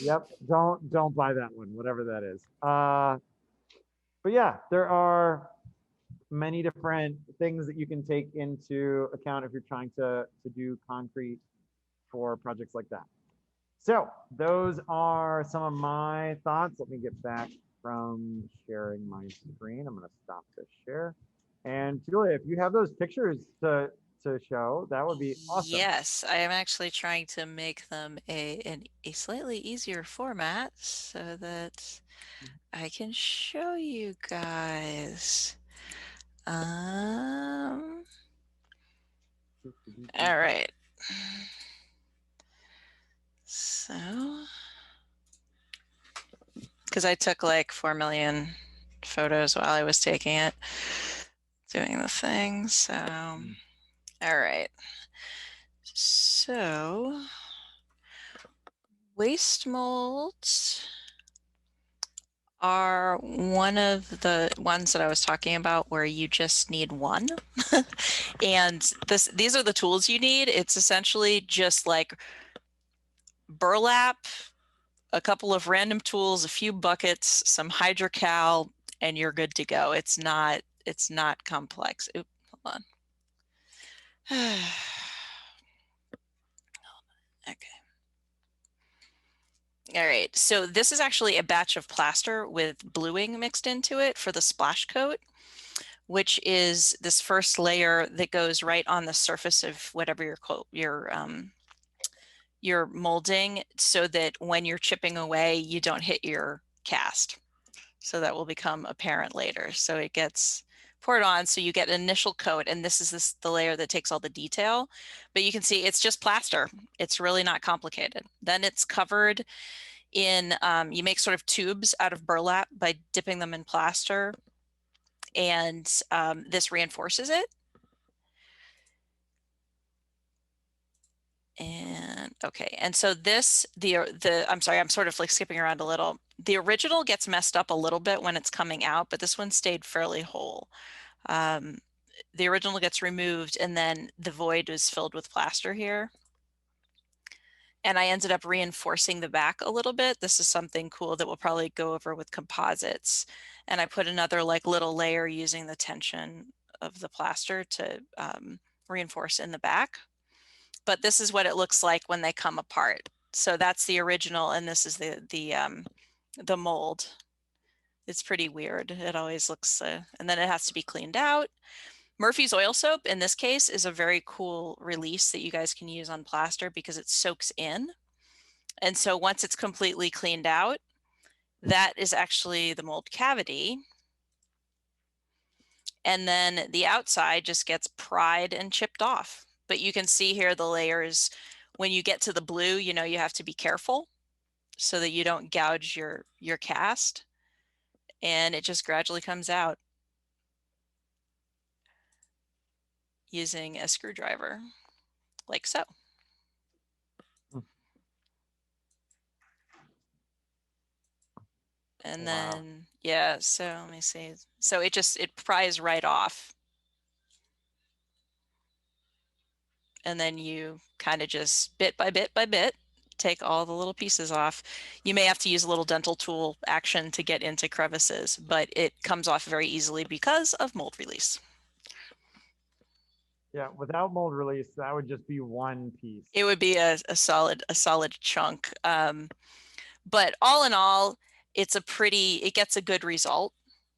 Yep, don't buy that one, whatever that is. But yeah, there are many different things that you can take into account if you're trying to do concrete for projects like that. So those are some of my thoughts. Let me get back from sharing my screen. I'm going to stop the share. And Julia, if you have those pictures to show, that would be awesome. Yes, I am actually trying to make them a slightly easier format so that I can show you guys. All right. So, because I took like 4 million photos while I was taking it, doing the thing. So, all right. So, waste molds are one of the ones that I was talking about where you just need one. And these are the tools you need. It's essentially just like burlap, a couple of random tools, a few buckets, some hydrocal, and you're good to go. It's not complex. Oop, hold on. Okay. All right, so this is actually a batch of plaster with bluing mixed into it for the splash coat, which is this first layer that goes right on the surface of whatever you're molding, so that when you're chipping away, you don't hit your cast. So that will become apparent later. So it gets poured on, so you get an initial coat, and this is the layer that takes all the detail. But you can see it's just plaster. It's really not complicated. Then it's covered in, you make sort of tubes out of burlap by dipping them in plaster, and this reinforces it. And okay, and so this, I'm sorry, I'm sort of like skipping around a little. The original gets messed up a little bit when it's coming out, but this one stayed fairly whole. The original gets removed, and then the void is filled with plaster here. And I ended up reinforcing the back a little bit. This is something cool that we'll probably go over with composites. And I put another like little layer using the tension of the plaster to reinforce in the back. But this is what it looks like when they come apart. So that's the original, and this is the mold. It's pretty weird. It always looks, and then it has to be cleaned out. Murphy's oil soap in this case is a very cool release that you guys can use on plaster because it soaks in. And so once it's completely cleaned out, that is actually the mold cavity. And then the outside just gets pried and chipped off. But you can see here the layers. When you get to the blue, you know, you have to be careful so that you don't gouge your cast. And it just gradually comes out using a screwdriver, like so. And then, yeah, so let me see. So it pries right off. And then you kind of just bit by bit by bit, take all the little pieces off. You may have to use a little dental tool action to get into crevices, but it comes off very easily because of mold release. Yeah, without mold release, that would just be one piece. It would be a solid chunk. But all in all, it gets a good result.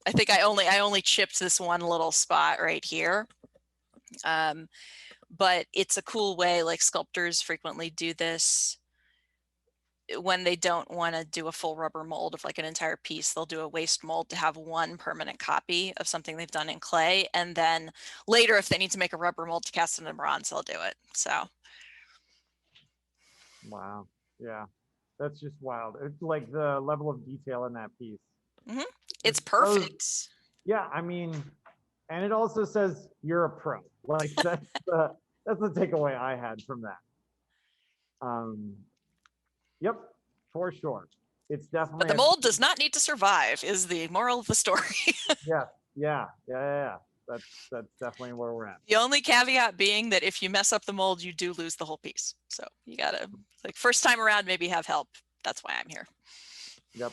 I think I only chipped this one little spot right here. But it's a cool way, like sculptors frequently do this when they don't want to do a full rubber mold of like an entire piece. They'll do a waste mold to have one permanent copy of something they've done in clay, and then later if they need to make a rubber mold to cast it in bronze, they'll do it. So wow, yeah, that's just wild. It's like the level of detail in that piece. Mm-hmm. It's perfect. Yeah, I mean, and it also says you're a pro. Like that's the takeaway I had from that. Yep, for sure. It's definitely. But the mold does not need to survive is the moral of the story. Yeah. That's definitely where we're at. The only caveat being that if you mess up the mold, you do lose the whole piece. So you gotta, like, first time around, maybe have help. That's why I'm here. Yep,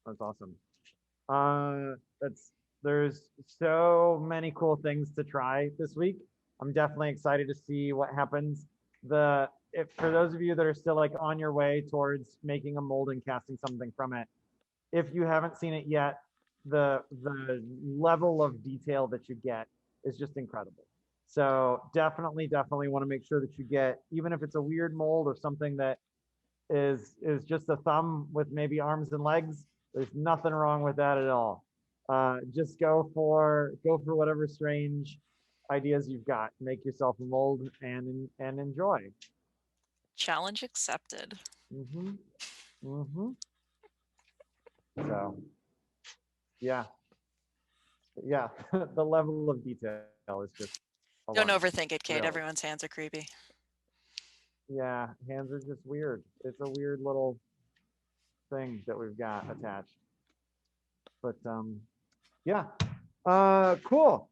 that's awesome. There's so many cool things to try this week. I'm definitely excited to see what happens. For those of you that are still like on your way towards making a mold and casting something from it, if you haven't seen it yet, the level of detail that you get is just incredible. So definitely want to make sure that you get, even if it's a weird mold or something that is just a thumb with maybe arms and legs, there's nothing wrong with that at all. Just go for whatever strange ideas you've got. Make yourself a mold and enjoy. Challenge accepted. Mm-hmm. Mm-hmm. So, yeah. Yeah, the level of detail is just Don't alarming, overthink it, Kate. really. Everyone's hands are creepy. Yeah, hands are just weird. It's a weird little thing that we've got attached. But yeah. Cool.